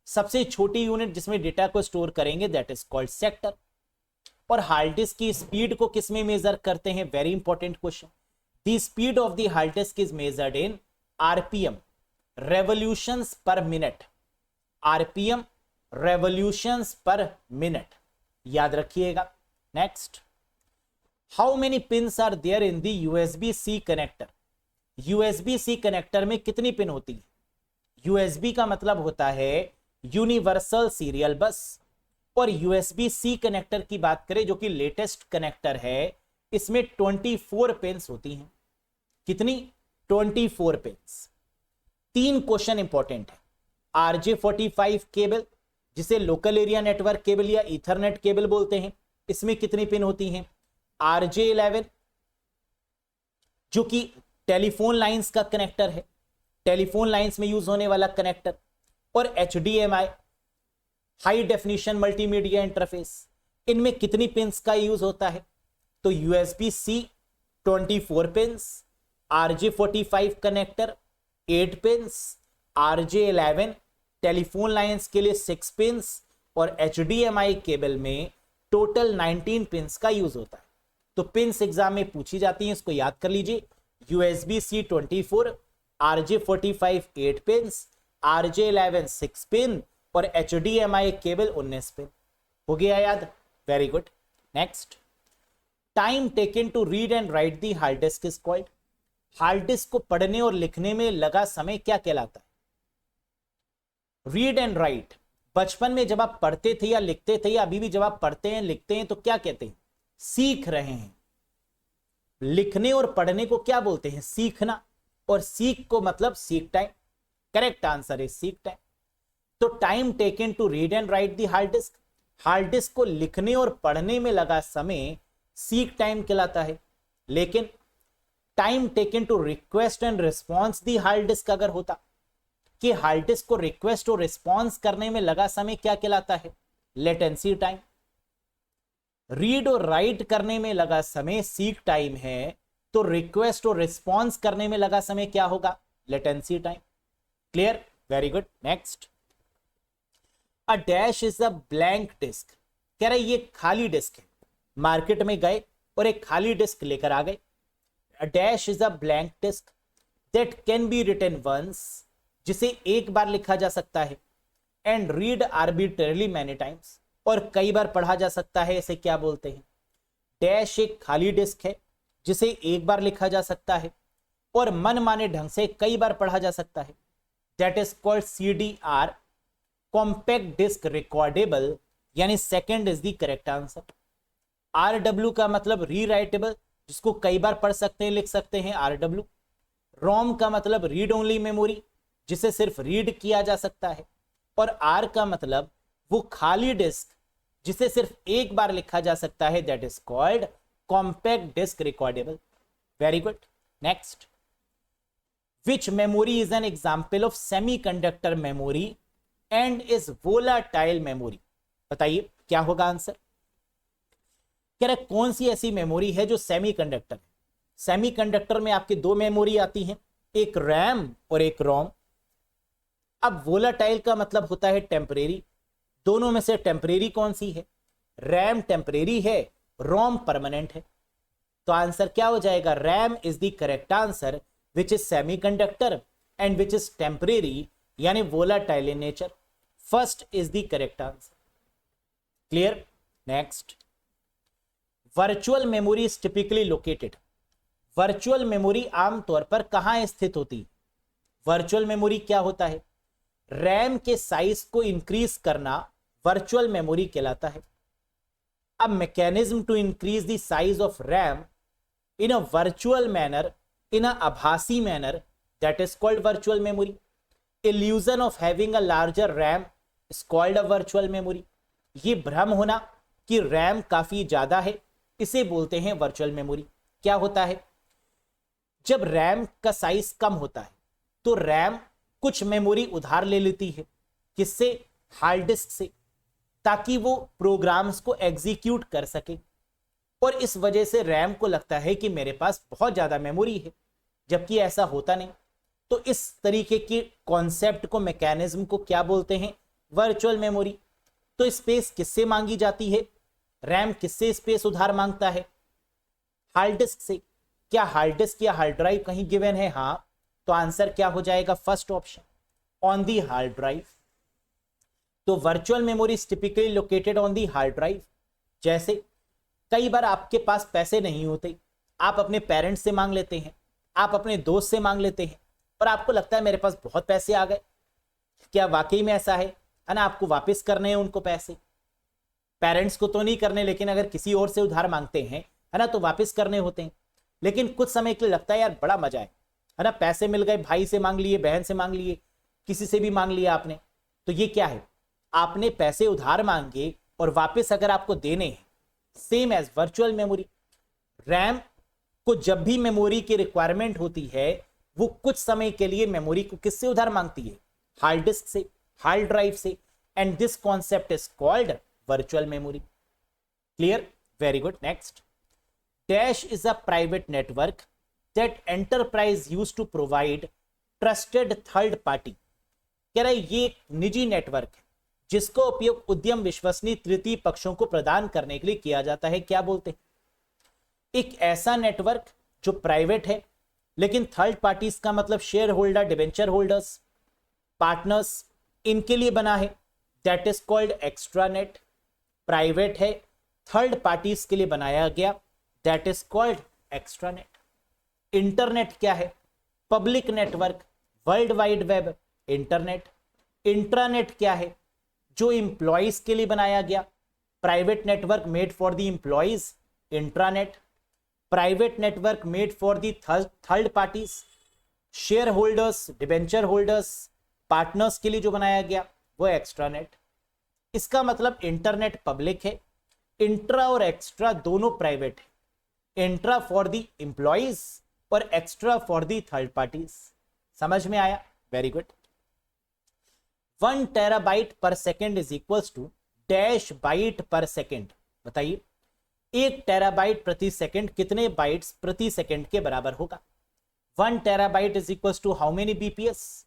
सबसे छोटी यूनिट जिसमें डेटा को स्टोर करेंगे, दैट इज कॉल्ड सेक्टर। और हार्ड डिस्क की स्पीड को किस में मेजर करते हैं? Very important question. The speed of the hard disk is measured in RPM, revolutions per minute. RPM, revolutions per minute, याद रखिएगा। Next, how many pins are there in the USB C connector. USB C connector में कितनी पिन होती है? यूएसबी का मतलब होता है यूनिवर्सल सीरियल बस, और यूएसबी सी कनेक्टर की बात करें, जो कि लेटेस्ट कनेक्टर है, इसमें 24 पिन्स होती हैं। कितनी? 24 पिन्स। 3 क्वेश्चन इंपॉर्टेंट है। RJ45 केबल, जिसे लोकल एरिया नेटवर्क केबल या ईथरनेट केबल बोलते हैं, इसमें कितनी पिन होती हैं? RJ11, जो कि टेलीफोन लाइंस का कनेक्टर है, टेलीफोन लाइंस में यूज होने वाला कनेक्टर, और HDMI, high definition multimedia interface, इनमें कितनी पिंस का यूज होता है? तो USB-C 24 pins, RJ45 connector 8 pins, RJ11 telephone lines के लिए 6 पिंस, और HDMI केबल में टोटल 19 पिंस का यूज होता है। तो पिंस एग्जाम में पूछी जाती हैं, इसको याद कर लीजिए। USB-C 24, RJ45 8 pins, RJ11 6 pin, और HDMI केबल 19 पिन। हो गया याद? Very good. Next, time taken to read and write the hard disk is called. Hard disk को पढ़ने और लिखने में लगा समय क्या कहलाता है? रीड एंड राइट, बचपन में जब आप पढ़ते थे या लिखते थे, या अभी भी जब आप पढ़ते हैं लिखते हैं, तो क्या कहते हैं? सीख रहे हैं। लिखने और पढ़ने को क्या बोलते हैं? सीखना। और सीख को मतलब सीक टाइम। करेक्ट आंसर है सीक टाइम। तो time taken to read and write the hard disk, hard disk को लिखने और पढ़ने में लगा समय सीक टाइम कहलाता है। लेकिन time taken to request and response the hard disk अगर होता कि हार्ड डिस्क को रिक्वेस्ट और रिस्पॉन्स करने में लगा समय क्या कहलाता है? Latency time. रीड और राइट करने में लगा समय सीक टाइम है, तो रिक्वेस्ट और रिस्पॉन्स करने में लगा समय क्या होगा? Latency time. Clear? Very good. Next, a dash is a blank disk. कह रहा है ये खाली डिस्क है। मार्केट में गए और एक खाली डिस्क लेकर आ गए। A dash is a blank disk that can be written once, जिसे एक बार लिखा जा सकता है। And read arbitrarily many times, और कई बार पढ़ा जा सकता है। इसे क्या बोलते हैं? डैश एक खाली डिस्क है जिसे एक बार लिखा जा सकता है और मनमाने ढंग से कई बार पढ़ा जा सकता है। That is called CDR, compact disc recordable, यानी second is the correct answer. RW का मतलब रीराइटेबल, जिसको कई बार पढ़ सकते हैं, लिख सकते हैं RW। रोम का मतलब रीड ओनली मेमोरी, जिसे सिर्फ रीड किया जा सकता है। और R का मतलब वो खाली डिस्क जिसे सिर्फ एक बार लिखा जा सकता है, that is called compact disc recordable. Very good. Next, which memory is an example of semiconductor memory and is volatile memory? बताइए क्या होगा आंसर। कह रहे कौन सी ऐसी मेमोरी है जो सेमीकंडक्टर है? सेमीकंडक्टर में आपकी दो मेमोरी आती हैं, एक रैम और एक रोम। अब वोलाटाइल का मतलब होता है टेम्परेरी। दोनों में से टेम्परेरी कौन सी है? रैम टेम्परेरी है, रोम परमानेंट है। तो आंसर क्या हो जाएगा? RAM is the correct answer which is semiconductor and which is temporary, यानी volatile in nature. First is the correct answer. Clear. Next, virtual memory is typically located. Virtual memory आमतौर पर कहां स्थित होती है? वर्चुअल मेमोरी क्या होता है? रैम के साइज को इंक्रीज करना वर्चुअल मेमोरी कहलाता है। अब mechanism to increase the size of RAM in a virtual manner, in a आभासी manner, that is called virtual memory. Illusion of having a larger RAM is called a virtual memory. ये भ्रम होना कि रैम काफी ज्यादा है, इसे बोलते हैं वर्चुअल मेमोरी। क्या होता है? जब रैम का साइज कम होता है तो रैम कुछ मेमोरी उधार ले लेती है। किससे? हार्ड डिस्क से, ताकि वो प्रोग्राम्स को एग्जीक्यूट कर सके। और इस वजह से रैम को लगता है कि मेरे पास बहुत ज्यादा मेमोरी है, जबकि ऐसा होता नहीं। तो इस तरीके के कॉन्सेप्ट को, मैकेनिज्म को क्या बोलते हैं? Virtual memory. तो स्पेस किससे मांगी जाती है? रैम किससे स्पेस उधार मांगता है? हार्ड डिस्क से। क्या हार्ड डिस्क या हार्ड ड्राइव कहीं गिवन है? हाँ। तो आंसर क्या हो जाएगा? First option, on the hard drive. तो virtual memory is typically located on the hard drive. जैसे कई बार आपके पास पैसे नहीं होते, आप अपने पेरेंट्स से मांग लेते हैं, आप अपने दोस्त से मांग लेते हैं, और आपको लगता है मेरे पास बहुत पैसे आ गए। क्या वाकई में ऐसा है ना? आपको वापस करने हैं उनको पैसे। पेरेंट्स को तो नहीं करने, लेकिन अगर किसी और से उधार मांगते हैं, है ना, तो वापस करने होते हैं। लेकिन कुछ समय के लिए लगता है यार बड़ा मजा है ना, पैसे मिल गए, भाई से मांग लिए, बहन से मांग लिए, किसी से भी मांग लिया आपने। तो ये क्या है? आपने पैसे उधार मांगे और वापस अगर आपको देने हैं। Same as virtual memory. RAM को जब भी मेमोरी की रिक्वायरमेंट होती है, वो कुछ समय के लिए मेमोरी को किससे उधार मांगती है? हार्ड डिस्क से, हार्ड ड्राइव से। And this concept is called virtual memory. Clear? Very good. Next, dash is a private network that enterprise used to provide trusted third party। कह रहा है ये एक निजी नेटवर्क है जिसका उपयोग उद्यम विश्वसनीय तृतीय पक्षों को प्रदान करने के लिए किया जाता है। क्या बोलते हैं? एक ऐसा नेटवर्क जो प्राइवेट है, लेकिन थर्ड पार्टीज का मतलब share holder, debenture holders, partners, इनके लिए बना है, that is called extranet. Private है, थर्ड पार्टीज के लिए बनाया गया, that is called extranet. Internet क्या है? Public network, world wide web, internet. Intranet क्या है? जो इंप्लॉइज के लिए बनाया गया, private network made for the employees, intranet. Private network made for the third parties, share holders, debenture holders, partners के लिए जो बनाया गया वो एक्स्ट्रानेट। इसका मतलब इंटरनेट पब्लिक है, इंट्रा और एक्स्ट्रा दोनों प्राइवेट है। इंट्रा फॉर द इंप्लॉइज और extra for the third parties. समझ में आया? Very good. 1 terabyte per second is equals to dash byte per second. बताइए 1 टेराबाइट प्रति सेकेंड कितने बाइट्स प्रति सेकेंड के बराबर होगा? 1 terabyte is equals to how many BPS?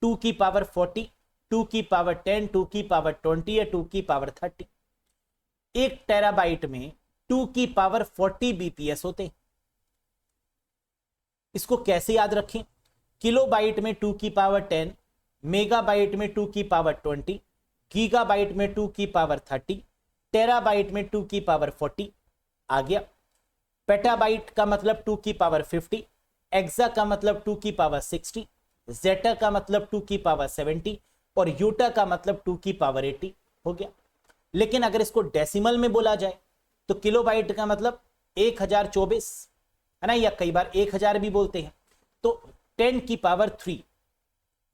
2 की पावर 40, 2 की पावर 10, 2 की पावर 20 या 2 की पावर 30। 1 टेराबाइट में 2 की पावर 40 बीपीएस होते हैं। इसको कैसे याद रखें? किलोबाइट में 2 की पावर 10, मेगाबाइट में 2 की पावर 20, गीगाबाइट में 2 की पावर 30, टेराबाइट में 2 की पावर 40 आ गया। पेटाबाइट का मतलब 2 की पावर 50, एक्सा का मतलब 2 की पावर 60, जेटा का मतलब 2 की पावर 70 और यूटा का मतलब 2 की पावर 80 हो गया। लेकिन अगर इसको डेसिमल में बोला जाए तो किलोबाइट का मतलब 1024 है ना, या कई बार 1000 भी बोलते हैं। तो 10 की power 3,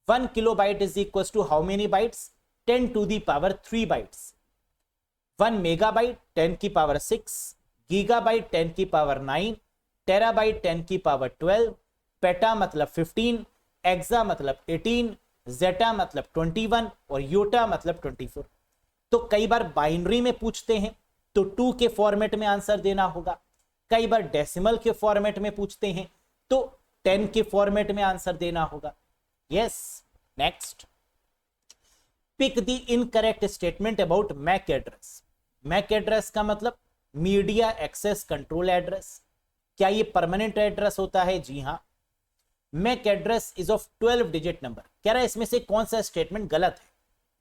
1 kilobyte is equal to how many bytes, 10 to the power 3 bytes. 1 megabyte 10 की पावर 6, गीगाबाइट 10 की पावर 9, टेराबाइट 10 की पावर 12, पेटा मतलब 15, एक्सा मतलब 18, जेटा मतलब 21 और योटा मतलब 24। तो कई बार बाइनरी में पूछते हैं तो 2 के फॉर्मेट में आंसर देना होगा, कई बार डेसिमल के फॉर्मेट में पूछते हैं तो 10 के फॉर्मेट में आंसर देना होगा। Yes, next, pick the incorrect statement about MAC address. MAC address का मतलब मीडिया एक्सेस कंट्रोल एड्रेस। क्या ये परमानेंट एड्रेस होता है? जी हां। MAC address is of 12 digit number. कह रहा है इसमें से कौन सा स्टेटमेंट गलत है,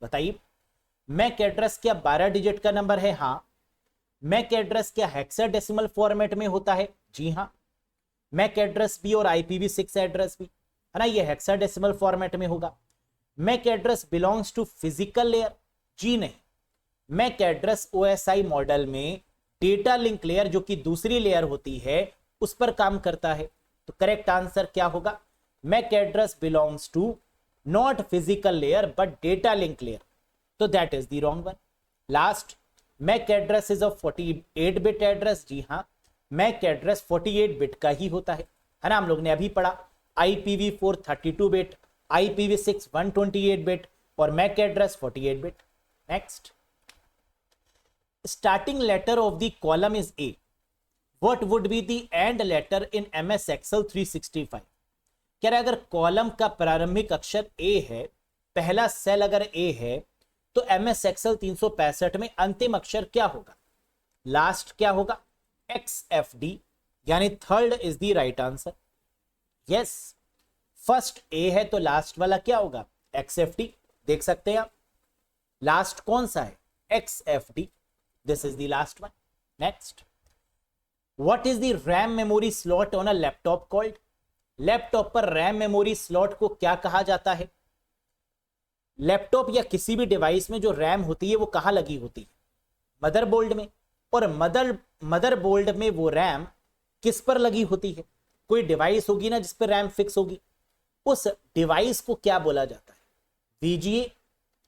बताइए। मैक एड्रेस क्या 12 डिजिट का नंबर है? हां। मैक एड्रेस क्या हेक्साडेसिमल फॉर्मेट में होता है? जी हां। मैक एड्रेस भी और IPv6 एड्रेस भी, है ना, ये हेक्साडेसिमल फॉर्मेट में होगा। MAC address belongs to physical layer? जी नहीं। मैक एड्रेस OSI मॉडल में डेटा लिंक लेयर, जो कि दूसरी लेयर होती है, उस पर काम करता है। तो करेक्ट आंसर क्या होगा? MAC address belongs to not physical layer but data link layer. तो that is the wrong one. Last, MAC address is a 48 bit address. जी हां, मैक एड्रेस 48 बिट का ही होता है ना। हम लोग ने अभी पढ़ा IPv4 32 बिट, IPv6 128 बिट और MAC address 48 bit. Next, starting letter of the column is A. What would be the end letter in MS Excel 365? कह रहा है अगर कॉलम का प्रारंभिक अक्षर A है, पहला सेल अगर A है, तो MS Excel 365 में अंतिम अक्षर क्या होगा? लास्ट क्या होगा? XFD, यानी third is the right answer. Yes, first A है तो लास्ट वाला क्या होगा? XFD। देख सकते हैं आप, लास्ट कौन सा है? XFD। This is the last one. Next, what is the RAM memory slot on a laptop called? Laptop पर रैम मेमोरी स्लॉट को क्या कहा जाता है? लैपटॉप या किसी भी डिवाइस में जो रैम होती है वो कहां लगी होती है? मदरबोर्ड में। और मदरबोर्ड में वो रैम किस पर लगी होती है? कोई डिवाइस होगी ना जिस पर रैम फिक्स होगी, उस डिवाइस को क्या बोला जाता है? VGA,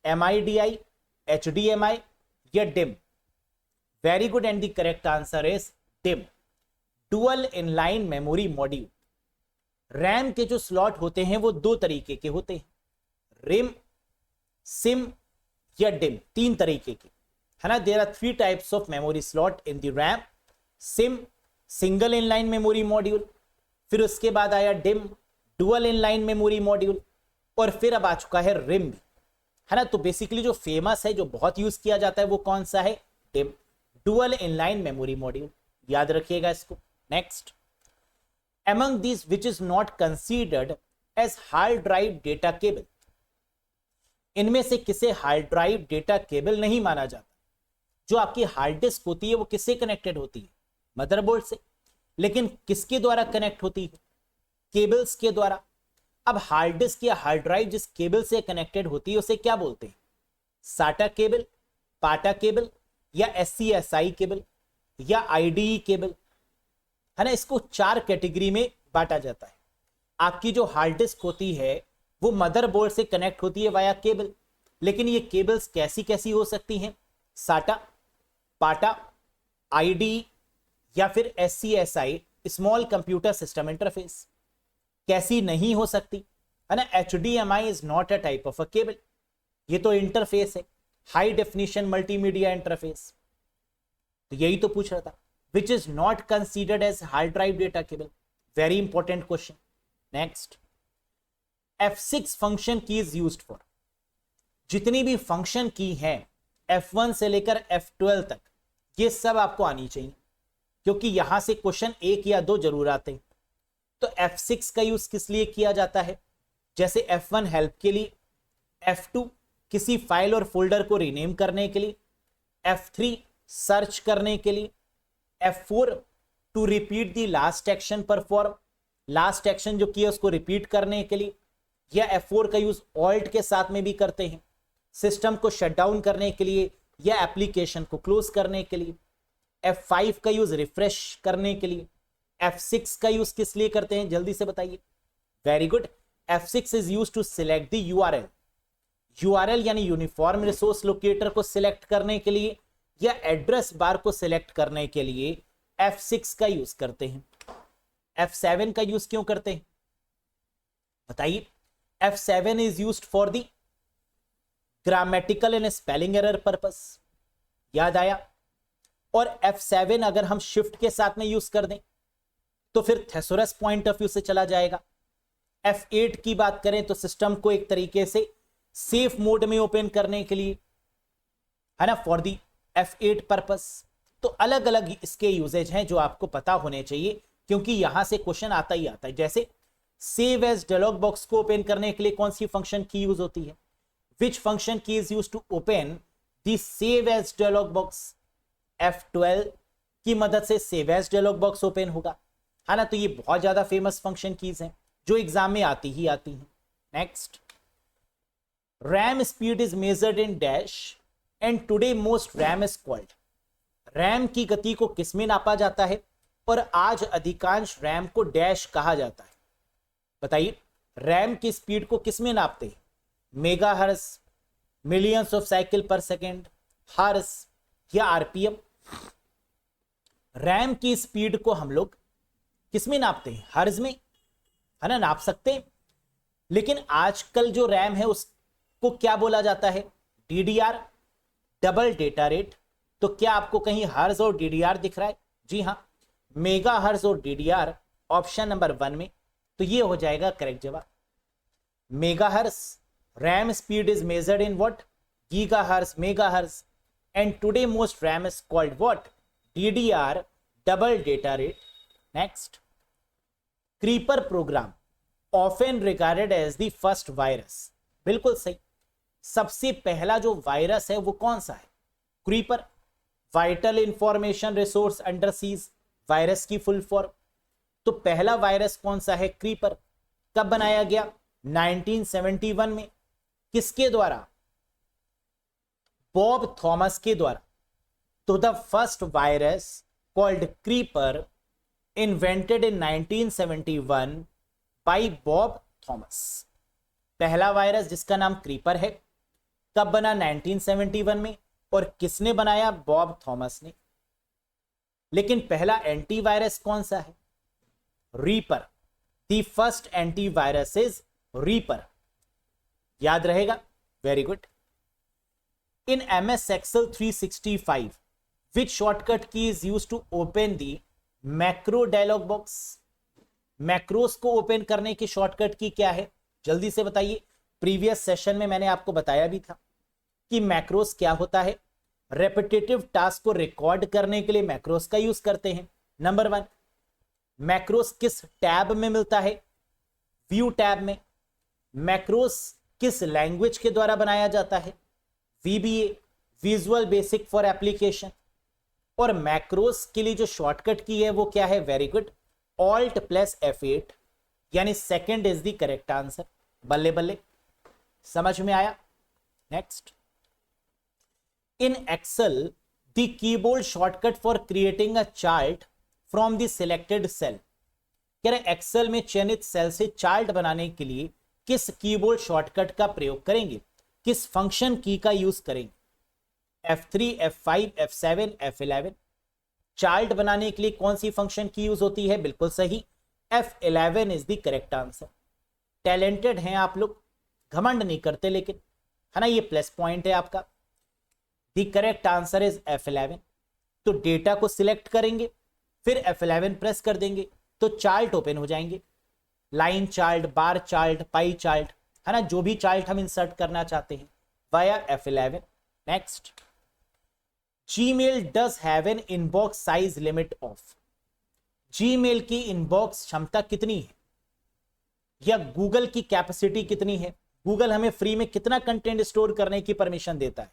MIDI, HDMI या DIMM? Very good, and the correct answer is DIMM, dual inline memory module. RAM के जो स्लॉट होते हैं वो दो तरीके के होते हैं, रिम, सिम या DIMM, तीन तरीके के, है ना। There are 3 types of memory slot in the RAM. SIMM, single inline memory module, फिर उसके बाद आया DIMM, dual inline memory module, और फिर अब आ चुका है रिम भी, है ना। तो बेसिकली जो फेमस है, जो बहुत यूज किया जाता है, वो कौन सा है? DIMM, dual inline memory module. याद रखिएगा इसको। Next, among these which is not considered as hard drive data cable? इनमें से किसे हार्ड ड्राइव डेटा केबल नहीं माना जाता? जो आपकी हार्ड डिस्क होती है वो किससे कनेक्टेड होती है? मदरबोर्ड से। लेकिन किसके द्वारा कनेक्ट होती है? केबल्स के द्वारा। अब हार्ड डिस्क या हार्ड ड्राइव जिस केबल से कनेक्टेड होती है उसे क्या बोलते हैं? साटा केबल, पाटा केबल या SCSI केबल या IDE केबल, है ना। इसको 4 कैटेगरी में बांटा जाता है। आपकी जो हार्ड डिस्क होती है वो मदरबोर्ड से कनेक्ट होती है वाया केबल, लेकिन ये केबल्स कैसी कैसी हो सकती हैं? साटा, पाटा, IDE या फिर SCSI, small computer system interface. कैसी नहीं हो सकती, है ना। HDMI is not a type of a cable, ये तो इंटरफेस है, हाई डेफिनेशन मल्टीमीडिया इंटरफेस। तो यही तो पूछ रहा था, which is not considered as hard drive data cable. Very important question. Next, F6 function key is used for. जितनी भी फंक्शन की हैं F1 से लेकर F12 तक, ये सब आपको आनी चाहिए, क्योंकि यहां से क्वेश्चन 1 या 2 जरूर आते हैं। तो F6 का यूज किस लिए किया जाता है? जैसे F1 हेल्प के लिए, F2 किसी फाइल और फोल्डर को रीनेम करने के लिए, F3 सर्च करने के लिए, F4 to repeat the last action perform, last action जो किया उसको रिपीट करने के लिए, या F4 का यूज ऑल्ट के साथ में भी करते हैं, सिस्टम को शट डाउन करने के लिए या एप्लीकेशन को क्लोज करने के लिए। F5 का यूज रिफ्रेश करने के लिए। F6 का यूज किस लिए करते हैं, जल्दी से बताइए। Very good, F6 is use to select the URL, URL यानी यूनिफॉर्म रिसोर्स लोकेटर को सिलेक्ट करने के लिए या एड्रेस बार को सिलेक्ट करने के लिए F6 का यूज करते हैं। F7 का यूज क्यों करते हैं बताइए। F7 is used for the grammatical and spelling error purpose, याद आया। और F7 अगर हम शिफ्ट के साथ में यूज कर दें तो फिर थेसोरस पॉइंट ऑफ व्यू से चला जाएगा। F8 की बात करें तो सिस्टम को एक तरीके से सेफ मोड में ओपन करने के लिए, है ना, फॉर दी F8 पर्पस। तो अलग अलग इसके यूजेज हैं जो आपको पता होने चाहिए, क्योंकि यहां से क्वेश्चन आता ही आता है। जैसे सेव एज डायलॉग बॉक्स को ओपन करने के लिए कौन सी फंक्शन की यूज होती है, which function key is use to open the save as dialog box. F12 key मदद से save as dialog box open होगा, है ना। तो ये बहुत ज्यादा फेमस फंक्शन कीज हैं जो एग्जाम में आती ही आती हैं। Next, RAM speed is measured in dash and today most RAM is called. RAM की गति को किस में नापा जाता है और आज अधिकांश रैम को डैश कहा जाता है, बताइए। रैम की स्पीड को किस में नापते हैं, मेगाहर्ट्ज, मिलियंस ऑफ साइकिल पर सेकेंड, हर्ट्ज या आरपीएम। रैम की स्पीड को हम लोग किस में नापते हैं, हर्ट्ज में, है ना, नाप सकते हैं। लेकिन आजकल जो रैम है उसको क्या बोला जाता है, DDR, डबल डेटा रेट। तो क्या आपको कहीं हर्ट्ज और DDR दिख रहा है, जी हां, मेगा हर्ट्ज और DDR ऑप्शन नंबर 1 में। तो ये हो जाएगा करेक्ट जवाब। Mega hertz, RAM speed is measured in what, giga hertz, mega hertz. And today most RAM is called what, DDR, double data rate. Next, Creeper program often regarded as the first virus. बिल्कुल सही, सबसे पहला जो वायरस है वो कौन सा है, creeper, vital information resource under seize, virus की फुल फॉर्म। तो पहला वायरस कौन सा है, क्रीपर। कब बनाया गया, 1971 में। किसके द्वारा, बॉब थॉमस के द्वारा। तो the first virus called creeper invented in 1971 bye Bob Thomas. पहला वायरस जिसका नाम क्रीपर है, कब बना, 1971 में, और किसने बनाया, बॉब थॉमस ने। लेकिन पहला एंटीवायरस कौन सा है, reaper. The first antivirus is reaper, याद रहेगा, very good. In MS Excel 365 which shortcut key is used to open the macro dialog box। Macros को ओपन करने की शॉर्टकट की क्या है, जल्दी से बताइए। प्रीवियस सेशन में मैंने आपको बताया भी था कि मैक्रोस क्या होता है। रेपिटेटिव टास्क को रिकॉर्ड करने के लिए मैक्रोस का यूज करते हैं। नंबर 1, मैक्रोस किस टैब में मिलता है, व्यू टैब में। मैक्रोस किस लैंग्वेज के द्वारा बनाया जाता है, VBA, visual basic for application. और मैक्रोस के लिए जो शॉर्टकट की है वो क्या है, वेरी गुड, Alt + F8, यानी second is the correct answer. बल्ले बल्ले, समझ में आया। Next, in Excel the keyboard shortcut for creating a chart from the selected cell. कह रहे एक्सेल में चयनित सेल से चार्ट बनाने के लिए किस कीबोर्ड शॉर्टकट का प्रयोग करेंगे, किस फंक्शन की का यूज करेंगे, F3, F5, F7, F11। Chart बनाने के लिए कौन सी फंक्शन की यूज होती है, बिल्कुल सही, F11 is the correct answer. Talented हैं आप लोग, घमंड नहीं करते लेकिन, है ना, ये प्लस पॉइंट है आपका। The correct answer is F11। तो डेटा को सिलेक्ट करेंगे, फिर F11 प्रेस कर देंगे तो चार्ट ओपन हो जाएंगे। Line chart, bar chart, pie chart, है ना, जो भी चार्ट हम इंसर्ट करना चाहते हैं via F11। Next, Gmail does have an inbox size limit of। Gmail की इनबॉक्स क्षमता कितनी है, या गूगल की कैपेसिटी कितनी है, गूगल हमें फ्री में कितना कंटेंट स्टोर करने की परमिशन देता है,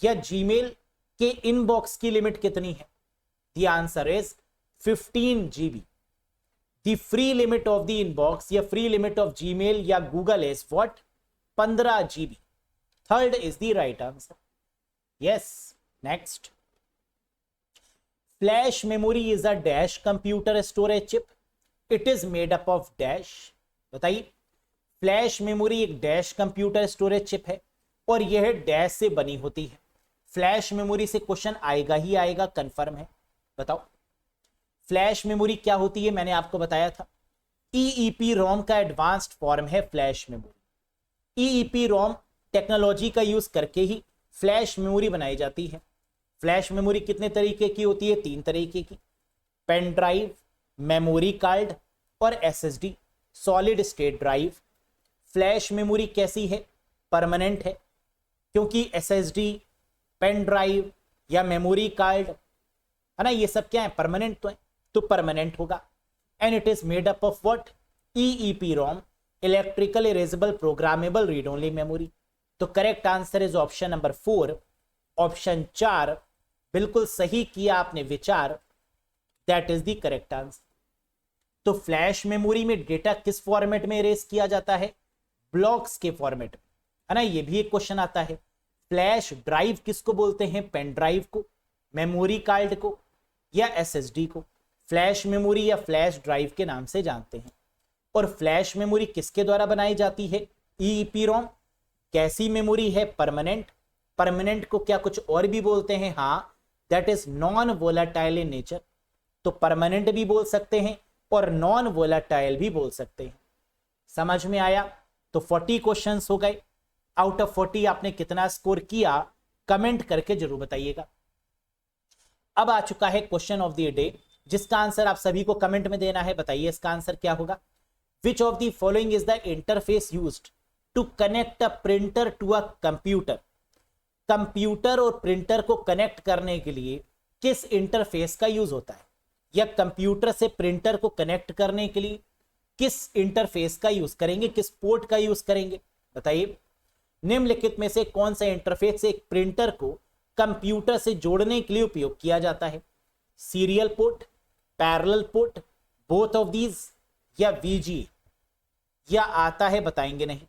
या जीमेल के इनबॉक्स की लिमिट कितनी है? The answer is 15 GB. The free limit of the inbox या फ्री लिमिट ऑफ जीमेल या Google is what? 15 GB. Third is the right answer. Yes. Next. Flash memory is a dash computer storage chip. It is made up of dash. बताइए. फ्लैश मेमोरी एक डैश कंप्यूटर स्टोरेज चिप है और यह डैश से बनी होती है. फ्लैश मेमोरी से क्वेश्चन आएगा ही आएगा, कंफर्म है. बताओ फ्लैश मेमोरी क्या होती है? मैंने आपको बताया था ईईपी रोम का एडवांस्ड फॉर्म है फ्लैश मेमोरी. ईईपी रोम टेक्नोलॉजी का यूज करके ही फ्लैश मेमोरी बनाई जाती है. फ्लैश मेमोरी कितने तरीके की होती है? 3 तरीके की. पेन ड्राइव, मेमोरी कार्ड और SSD, solid state drive. Flash memory कैसी है? परमानेंट है, क्योंकि एसएसडी, पेन ड्राइव या मेमोरी कार्ड है ना, ये सब क्या है? परमानेंट तो है, तो परमानेंट होगा. And it is made up of what? EEPROM, electrical erasable programmable read only memory. तो correct answer is option number 4. Option 4 बिल्कुल सही किया आपने विचार. That is the correct answer. तो फ्लैश मेमोरी में डेटा किस फॉर्मेट में इरेज किया जाता है? ब्लॉक्स के फॉर्मेट में, है ना. ये भी एक क्वेश्चन आता है. फ्लैश ड्राइव किसको बोलते हैं? पेन ड्राइव को, मेमोरी कार्ड को या एसएसडी को? फ्लैश मेमोरी या फ्लैश ड्राइव के नाम से जानते हैं. और फ्लैश मेमोरी किसके द्वारा बनाई जाती है? ईईपी रोम. कैसी मेमोरी है? परमानेंट. परमानेंट को क्या कुछ और भी बोलते हैं? हाँ, that is non volatile in nature. तो परमानेंट भी बोल सकते हैं और नॉन वोलाटाइल भी बोल सकते हैं. समझ में आया? तो 40 क्वेश्चंस हो गए. आउट ऑफ 40 आपने कितना स्कोर किया? कमेंट करके जरूर बताइएगा. अब आ चुका है क्वेश्चन ऑफ द डे, जिसका आंसर आप सभी को कमेंट में देना है. बताइए इसका आंसर क्या होगा. Which of the following is the interface used to connect a printer to a computer. Computer और प्रिंटर को कनेक्ट करने के लिए किस इंटरफेस का यूज होता है, या कंप्यूटर से प्रिंटर को कनेक्ट करने के लिए किस इंटरफेस का यूज करेंगे, किस पोर्ट का यूज करेंगे? बताइए. निम्नलिखित में से कौन सा इंटरफेस से एक प्रिंटर को कंप्यूटर से जोड़ने के लिए उपयोग किया जाता है? Serial port, parallel port, both of these या वीजी? या आता है बताएंगे नहीं.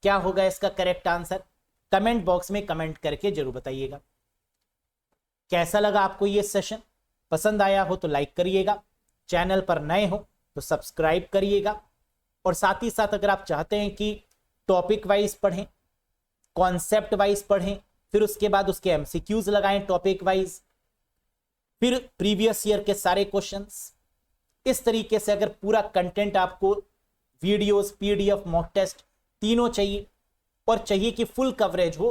क्या होगा इसका करेक्ट आंसर? कमेंट बॉक्स में कमेंट करके जरूर बताइएगा. कैसा लगा आपको ये सेशन? पसंद आया हो तो लाइक करिएगा, चैनल पर नए हो तो सब्सक्राइब करिएगा. और साथ ही साथ अगर आप चाहते हैं कि टॉपिक वाइज पढ़ें, कॉन्सेप्ट वाइज पढ़ें, फिर उसके बाद उसके एमसीक्यूज लगाएं टॉपिक वाइज, फिर प्रीवियस ईयर के सारे क्वेश्चंस, इस तरीके से अगर पूरा कंटेंट आपको, वीडियोस, पीडीएफ, मॉक टेस्ट तीनों चाहिए, और चाहिए कि फुल कवरेज हो,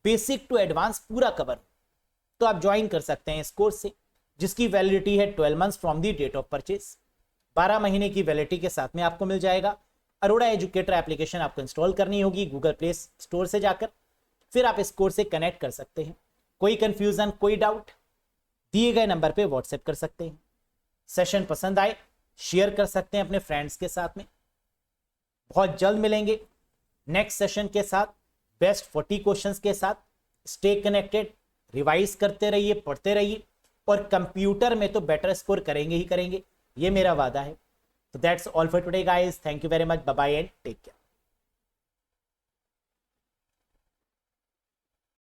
बेसिक टू एडवांस पूरा कवर, तो आप ज्वाइन कर सकते हैं इस कोर्स से, जिसकी वैलिडिटी है 12 months from the date of purchase. 12 महीने की वैलिडिटी के साथ में आपको मिल जाएगा. अरोड़ा एजुकेटर एप्लीकेशन आपको इंस्टॉल करनी होगी गूगल प्ले स्टोर से जाकर, फिर आप इस कोर्स से कनेक्ट कर सकते हैं. कोई कंफ्यूजन, कोई डाउट, दिए गए नंबर पे व्हाट्सएप कर सकते हैं. सेशन पसंद आए शेयर कर सकते हैं अपने फ्रेंड्स के साथ में. बहुत जल्द मिलेंगे नेक्स्ट सेशन के साथ, बेस्ट 40 क्वेश्चंस के साथ. स्टे कनेक्टेड, रिवाइज करते रहिए, पढ़ते रहिए, और कंप्यूटर में तो बेटर स्कोर करेंगे ही करेंगे, ये मेरा वादा है. तो that's all for today guys. Thank you very much. Bye bye and take care.